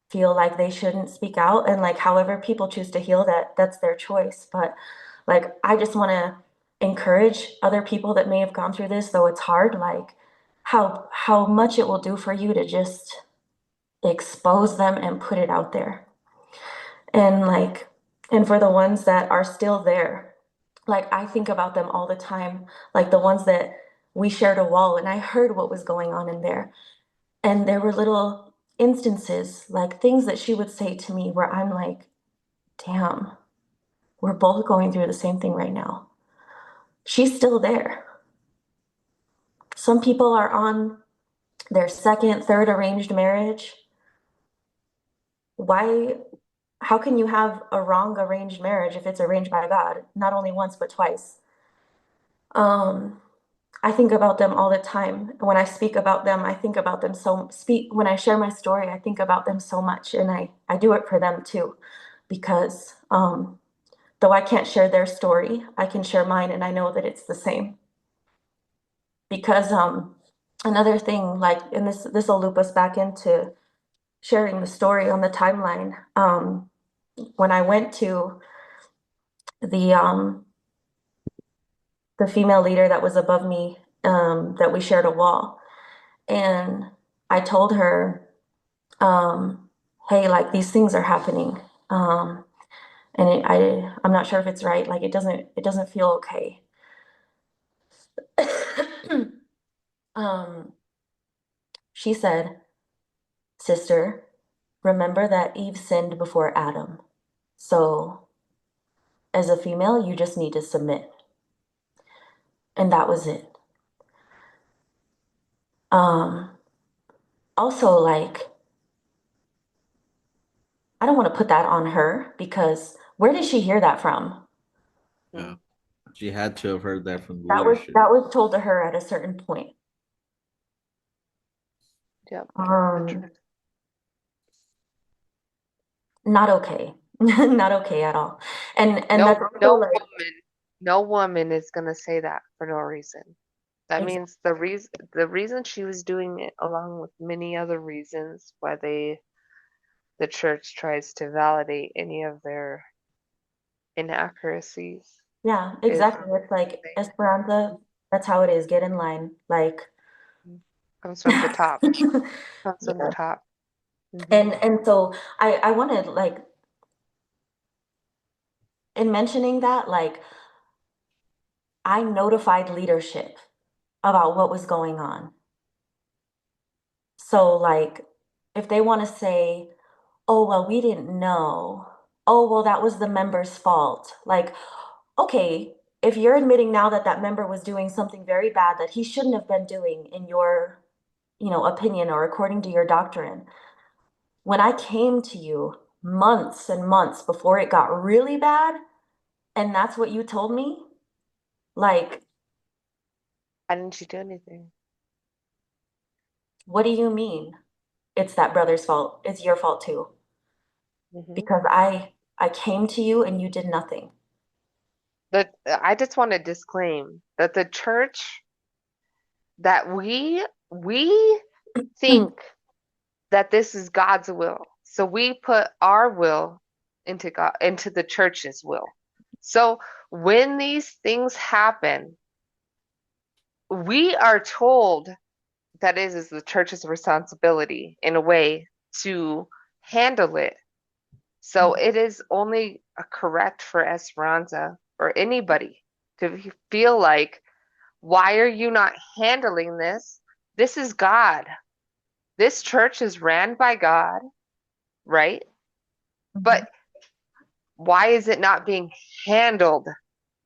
[SPEAKER 3] feel like they shouldn't speak out, and like however people choose to heal, that's their choice. But like I just want to encourage other people that may have gone through this, though it's hard, like how much it will do for you to just expose them and put it out there. And like and for the ones that are still there, like I think about them all the time, like the ones that we shared a wall and I heard what was going on in there. And there were little instances, like things that she would say to me where I'm like, damn, we're both going through the same thing right now. She's still there. Some people are on their second, third arranged marriage. Why, how can you have a wrong arranged marriage if it's arranged by God? Not only once, but twice. I I think about them all the time. When I speak about them, I think about them when I share my story, I think about them so much, and I do it for them too, because though I can't share their story, I can share mine, and I know that it's the same. Because another thing, like, and this will loop us back into sharing the story on the timeline. When I went to the the female leader that was above me, that we shared a wall, and I told her, hey, like, these things are happening, and I'm not sure if it's right. Like, it doesn't feel okay. um, she said, sister, remember that Eve sinned before Adam. So as a female, you just need to submit. And that was it. Um, Also, like, I don't want to put that on her, because where did she hear that from?
[SPEAKER 2] Yeah. She had to have heard that from the
[SPEAKER 3] That was
[SPEAKER 2] leadership.
[SPEAKER 3] that was told to her at a certain point.
[SPEAKER 4] Yep.
[SPEAKER 3] Not okay. Not okay at all. And
[SPEAKER 4] No,
[SPEAKER 3] that's also like,
[SPEAKER 4] no woman is gonna say that for no reason. That
[SPEAKER 3] ex-
[SPEAKER 4] means the reason she was doing it, along with many other reasons why the church tries to validate any of their inaccuracies,
[SPEAKER 3] yeah,
[SPEAKER 4] is
[SPEAKER 3] exactly. It's like, Esperanza, that's how it is. Get in line. Like,
[SPEAKER 4] comes from the top. Comes from the
[SPEAKER 3] yeah.
[SPEAKER 4] top. Hmm.
[SPEAKER 3] And so I wanted, like, in mentioning that, like, I notified leadership about what was going on. So, like, if they want to say, oh, well, we didn't know. Oh, well, that was the member's fault. Like, okay, if you're admitting now that that member was doing something very bad that he shouldn't have been doing in your, opinion, or according to your doctrine, when I came to you months and months before it got really bad, and that's what you told me, like,
[SPEAKER 4] Why didn't you do anything?
[SPEAKER 3] what do you mean? It's that brother's fault. It's your fault too.
[SPEAKER 4] Hmm.
[SPEAKER 3] Because I came to you and you did nothing.
[SPEAKER 4] I just want to disclaim that the church that we think that this is God's will. So we put our will into the church's will. So when these things happen, we are told that it is the church's responsibility in a way to handle it. So it is only correct for Esperanza or anybody to feel like, why are you not handling this? This is God. This church is ran by God, right? But why is it not being handled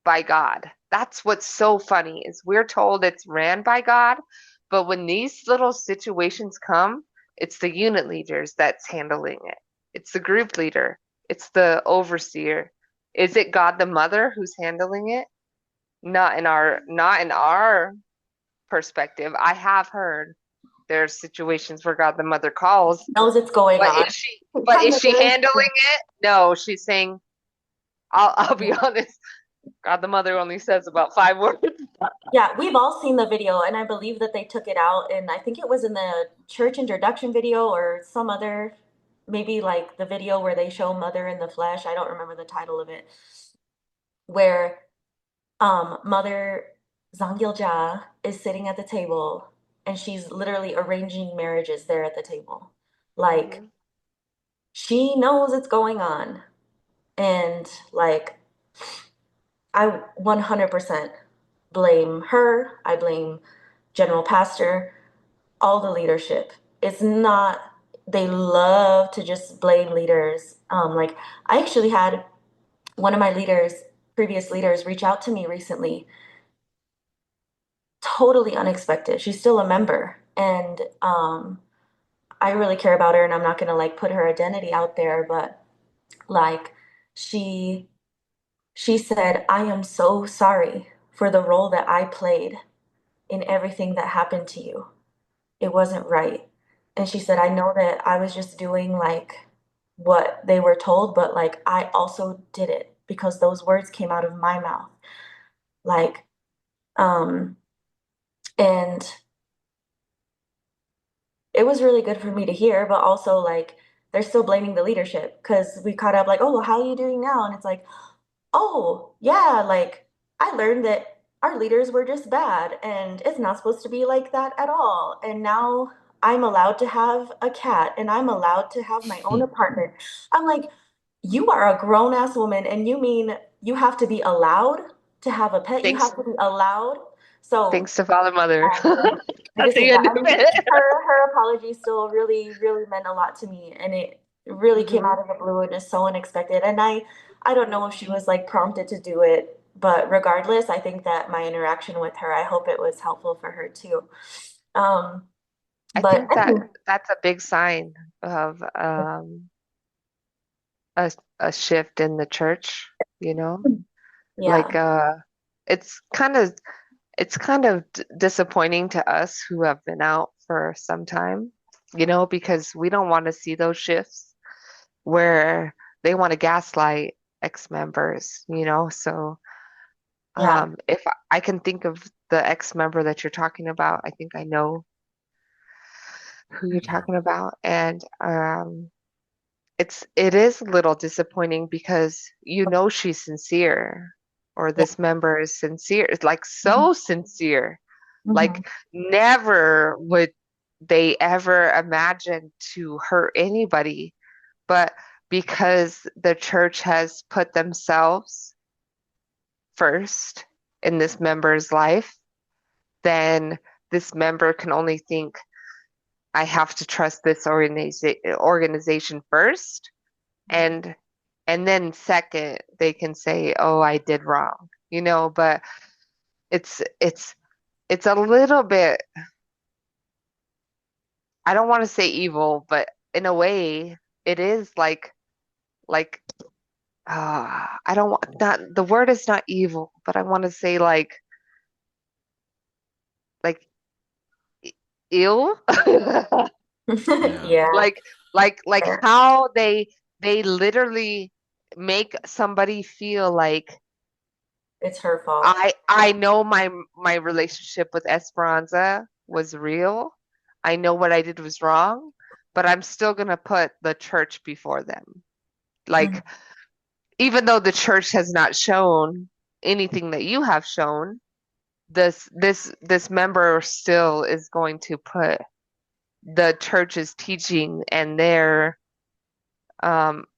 [SPEAKER 4] by God? That's what's so funny is we're told it's ran by God, but when these little situations come, it's the unit leaders that's handling it. It's the group leader. It's the overseer. Is it God the Mother who's handling it? Not in our perspective. I have heard there's situations where God the Mother calls,
[SPEAKER 3] Knows it's going
[SPEAKER 4] but
[SPEAKER 3] on.
[SPEAKER 4] is she handling it? No, she's saying, I'll be honest. God the Mother only says about 5 words.
[SPEAKER 3] Yeah, we've all seen the video, and I believe that they took it out, and I think it was in the church introduction video or some other, maybe like the video where they show Mother in the flesh. I don't remember the title of it, where Mother Zangilja is sitting at the table, and she's literally arranging marriages there at the table. Like,
[SPEAKER 4] Mm-hmm.
[SPEAKER 3] she knows it's going on, and, like, I 100% blame her. I blame General Pastor, all the leadership. It's not, they love to just blame leaders. Like, I actually had one of my previous leaders, reach out to me recently, totally unexpected. She's still a member. And I really care about her, and I'm not going to, like, put her identity out there, but, like, she she said, I am so sorry for the role that I played in everything that happened to you. It wasn't right. And she said, I know that I was just doing like what they were told, but like I also did it because those words came out of my mouth. Like, um, and it was really good for me to hear, but also like they're still blaming the leadership because we caught up like, oh, well, how are you doing now? And it's like, oh, yeah, like I learned that our leaders were just bad and it's not supposed to be like that at all. And now I'm allowed to have a cat and I'm allowed to have my own apartment. I'm like, you are a grown ass woman and you mean you have to be allowed to have a pet? You
[SPEAKER 4] Thanks,
[SPEAKER 3] have to be allowed. So
[SPEAKER 4] thanks to Father Mother
[SPEAKER 3] I
[SPEAKER 4] at
[SPEAKER 3] just say
[SPEAKER 4] the
[SPEAKER 3] that.
[SPEAKER 4] end
[SPEAKER 3] I
[SPEAKER 4] of
[SPEAKER 3] mean,
[SPEAKER 4] it.
[SPEAKER 3] her apology still really, really meant a lot to me, and it really came
[SPEAKER 4] Hmm.
[SPEAKER 3] out of the blue and is so unexpected. And I don't know if she was like prompted to do it, but regardless, I think that my interaction with her, I hope it was helpful for her too. Um,
[SPEAKER 4] I
[SPEAKER 3] but
[SPEAKER 4] think that that's a big sign of a a shift in the church, you know?
[SPEAKER 3] yeah,
[SPEAKER 4] Like it's kind of it's kind of disappointing to us who have been out for some time, because we don't want to see those shifts where they want to gaslight ex-members. So
[SPEAKER 3] yeah,
[SPEAKER 4] if I can think of the ex-member that you're talking about, I think I know who you're talking about. And it is a little disappointing because she's sincere, or
[SPEAKER 3] yeah.
[SPEAKER 4] this member is sincere. It's like
[SPEAKER 3] Mhm,
[SPEAKER 4] so sincere.
[SPEAKER 3] mhm.
[SPEAKER 4] Like never would they ever imagine to hurt anybody, but because the church has put themselves first in this member's life, then this member can only think, I have to trust this organization first, and and then second they can say, oh, I did wrong, but it's it's it's a little bit, I don't want to say evil, but in a way it is like I don't want, not the word is not evil, but I want to say like i- ill.
[SPEAKER 2] Yeah.
[SPEAKER 3] Yeah,
[SPEAKER 4] like like how they literally make somebody feel like,
[SPEAKER 3] it's her fault.
[SPEAKER 4] I know my relationship with Esperanza was real. I know what I did was wrong, but I'm still gonna put the church before them.
[SPEAKER 3] Mhm.
[SPEAKER 4] Like, even though the church has not shown anything that you have shown, this member still is going to put the church's teaching and their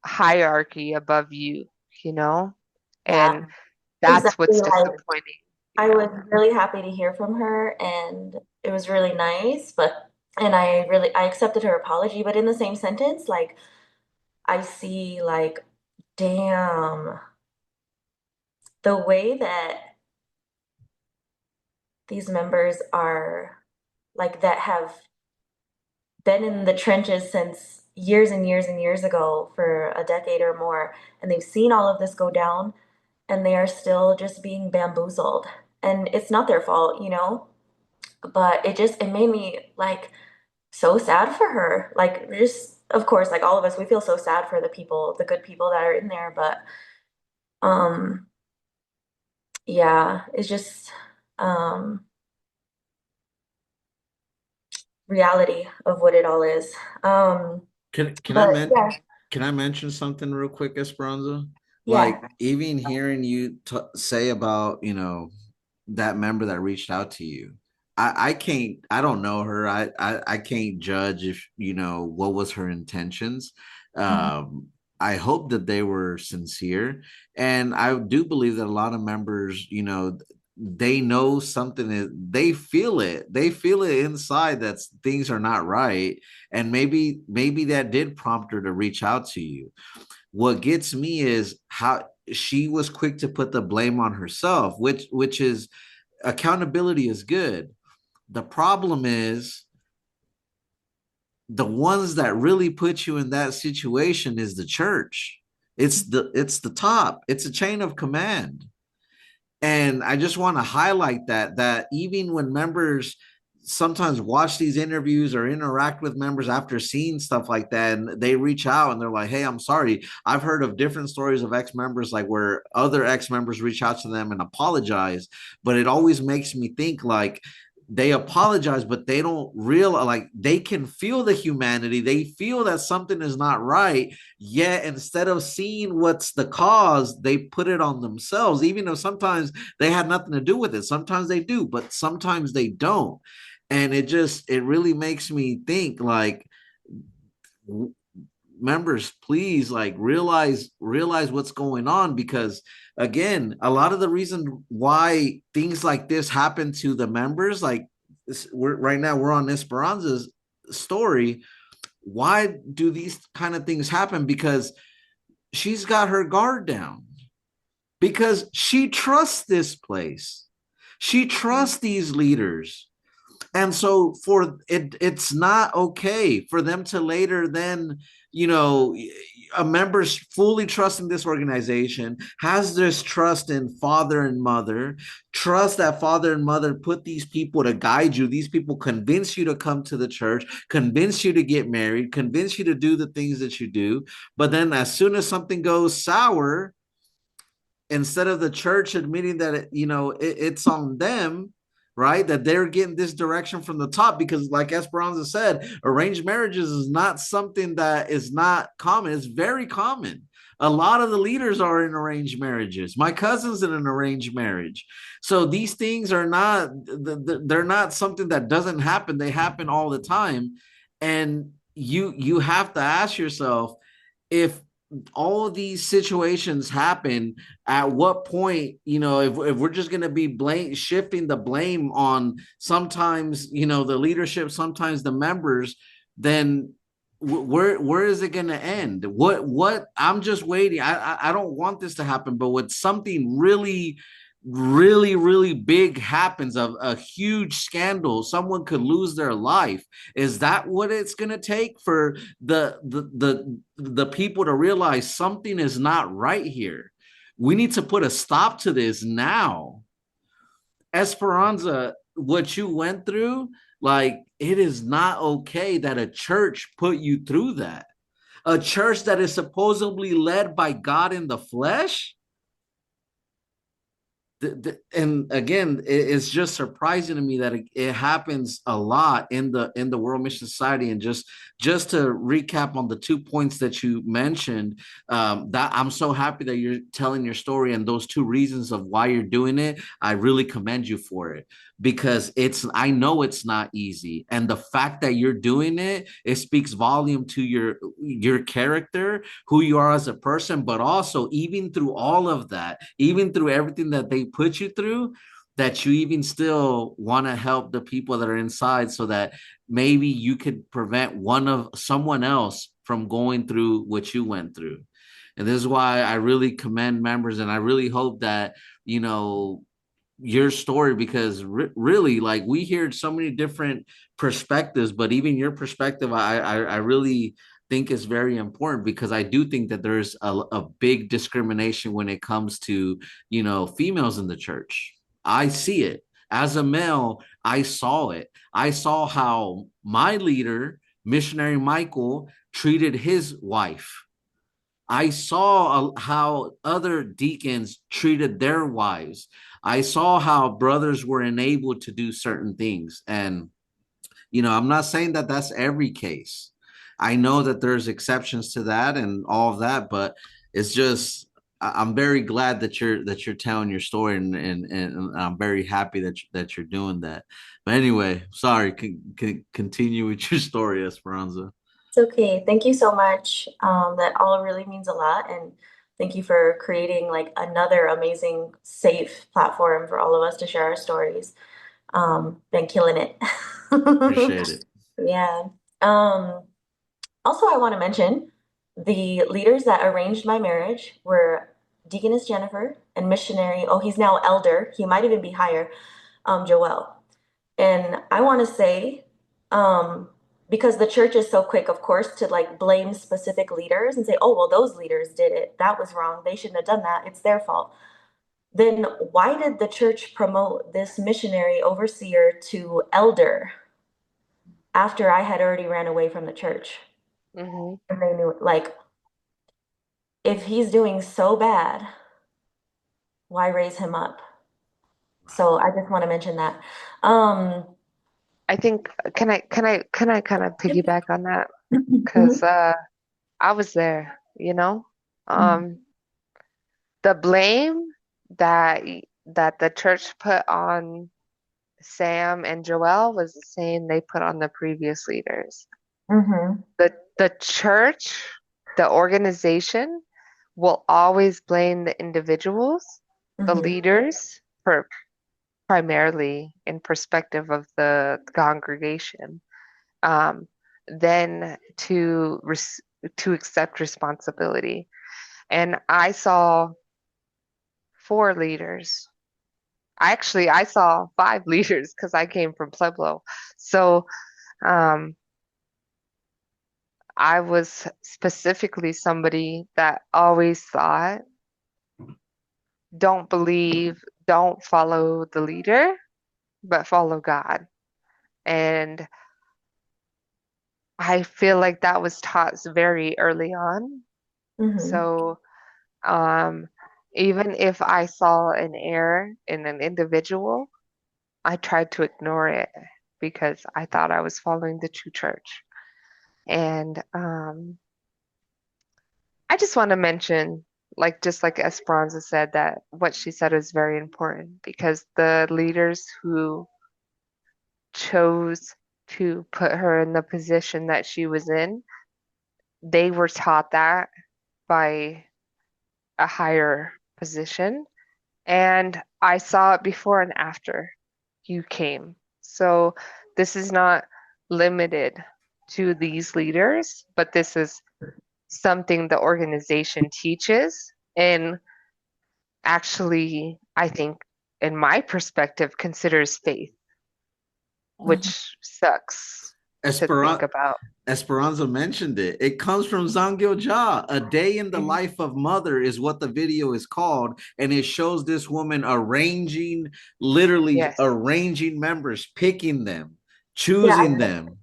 [SPEAKER 4] hierarchy above you, you know?
[SPEAKER 3] Yeah,
[SPEAKER 4] And that's
[SPEAKER 3] exactly.
[SPEAKER 4] what's
[SPEAKER 3] Like
[SPEAKER 4] disappointing, you
[SPEAKER 3] I was
[SPEAKER 4] know?
[SPEAKER 3] really happy to hear from her and it was really nice, but and I accepted her apology, but in the same sentence, like I see like damn, the way that these members are like that have been in the trenches since years and years and years ago for a decade or more, and they've seen all of this go down and they are still just being bamboozled. And it's not their fault, but it made me like so sad for her. Like just of course, like all of us, we feel so sad for the people, the good people that are in there, but um yeah, it's just um reality of what it all is.
[SPEAKER 2] Can I
[SPEAKER 3] But yeah,
[SPEAKER 2] can I mention something real quick, Esperanza?
[SPEAKER 3] yeah.
[SPEAKER 2] Like even hearing you say about, that member that reached out to you. I don't know her. I can't judge if, what was her intentions.
[SPEAKER 3] Mhm.
[SPEAKER 2] Um, I hope that they were sincere. And I do believe that a lot of members, they know something they feel it. They feel it inside that things are not right. And maybe that did prompt her to reach out to you. What gets me is how she was quick to put the blame on herself, which is accountability is good. The problem is the ones that really put you in that situation is the church. It's the top. It's a chain of command. And I just want to highlight that even when members sometimes watch these interviews or interact with members after seeing stuff like that, and they reach out and they're like, hey, I'm sorry. I've heard of different stories of ex-members, like where other ex-members reach out to them and apologize. But it always makes me think like, they apologize, but they don't realize, like, they can feel the humanity. They feel that something is not right. Yet instead of seeing what's the cause, they put it on themselves, even though sometimes they had nothing to do with it. Sometimes they do, but sometimes they don't. And it really makes me think like, members, please, like, realize what's going on, because again, a lot of the reason why things like this happen to the members, like right now we're on Esperanza's story. Why do these kind of things happen? Because she's got her guard down, because she trusts this place, she trusts these leaders. And so for it, it's not okay for them to later then, a member's fully trusting this organization, has this trust in father and mother, trust that father and mother put these people to guide you. These people convince you to come to the church, convince you to get married, convince you to do the things that you do. But then as soon as something goes sour, instead of the church admitting that it's on them, right, that they're getting this direction from the top, because like Esperanza said, arranged marriages is not something that is not common. It's very common. A lot of the leaders are in arranged marriages. My cousin's in an arranged marriage. So these things are not, they're not something that doesn't happen. They happen all the time. And you have to ask yourself, if all of these situations happen, at what point, if we're just going to be shifting the blame on sometimes, the leadership, sometimes the members, then where is it going to end? What I'm just waiting. I don't want this to happen, but when something really, really, really big happens, of a huge scandal, someone could lose their life, is that what it's going to take for the people to realize something is not right here? We need to put a stop to this now. Esperanza, what you went through, like, it is not okay that a church put you through that. A church that is supposedly led by God in the flesh. And again, it's just surprising to me that it happens a lot in the World Mission Society. And just to recap on the 2 points that you mentioned, that I'm so happy that you're telling your story, and those 2 reasons of why you're doing it, I really commend you for it, because I know it's not easy. And the fact that you're doing it speaks volume to your character, who you are as a person. But also, even through all of that, even through everything that they put you through, that you even still want to help the people that are inside, so that maybe you could prevent someone else from going through what you went through. And this is why I really commend members, and I really hope that, your story, because really, like, we hear so many different perspectives, but even your perspective, I really think is very important, because I do think that there's a big discrimination when it comes to, females in the church. I see it as a male. I saw it. I saw how my leader, missionary Michael, treated his wife. I saw how other deacons treated their wives. I saw how brothers were enabled to do certain things. And, I'm not saying that that's every case. I know that there's exceptions to that and all of that, but it's just, I'm very glad that you're telling your story, and I'm very happy that you're doing that. But anyway, sorry, can continue with your story, Esperanza.
[SPEAKER 3] It's okay. Thank you so much. That all really means a lot. And thank you for creating like another amazing, safe platform for all of us to share our stories. Been killing it.
[SPEAKER 2] Appreciate it.
[SPEAKER 3] Yeah. Also, I want to mention the leaders that arranged my marriage were Deaconess Jennifer and missionary. Oh, he's now elder. He might even be higher, Joel. And I want to say, because the church is so quick, of course, to like blame specific leaders and say, oh, well, those leaders did it. That was wrong. They shouldn't have done that. It's their fault. then why did the church promote this missionary overseer to elder after I had already ran away from the church?
[SPEAKER 4] Mm-hmm.
[SPEAKER 3] And they knew, like, if he's doing so bad, why raise him up? So I just want to mention that. Um,
[SPEAKER 4] I think can I kind of piggyback on that?
[SPEAKER 3] mhm,
[SPEAKER 4] Because I was there, you know. Um, the blame that that the church put on Sam and Joel was the same they put on the previous leaders.
[SPEAKER 3] mhm,
[SPEAKER 4] The church, the organization will always blame the individuals, the
[SPEAKER 3] mhm,
[SPEAKER 4] leaders, for primarily in perspective of the congregation, um, then to accept responsibility. And I saw four leaders. Actually, I saw five leaders because I came from Pueblo. So um, I was specifically somebody that always thought, don't believe, don't follow the leader, but follow God. And I feel like that was taught very early on.
[SPEAKER 3] mhm,
[SPEAKER 4] So um, even if I saw an error in an individual, I tried to ignore it because I thought I was following the true church. And I just want to mention, like, just like Esperanza said, that what she said is very important because the leaders who chose to put her in the position that she was in, they were taught that by a higher position. And I saw it before and after you came. So this is not limited to these leaders, but this is something the organization teaches. And actually, I think, in my perspective, considers faith,
[SPEAKER 3] mhm.
[SPEAKER 4] which sucks to think
[SPEAKER 2] Esperanza
[SPEAKER 4] about.
[SPEAKER 2] Esperanza mentioned it. It comes from Zangyo. A Day in the
[SPEAKER 4] Mhm.
[SPEAKER 2] Life of Mother is what the video is called. And it shows this woman arranging, literally
[SPEAKER 4] Yes.
[SPEAKER 2] arranging members, picking them,
[SPEAKER 3] Yeah,
[SPEAKER 2] choosing them.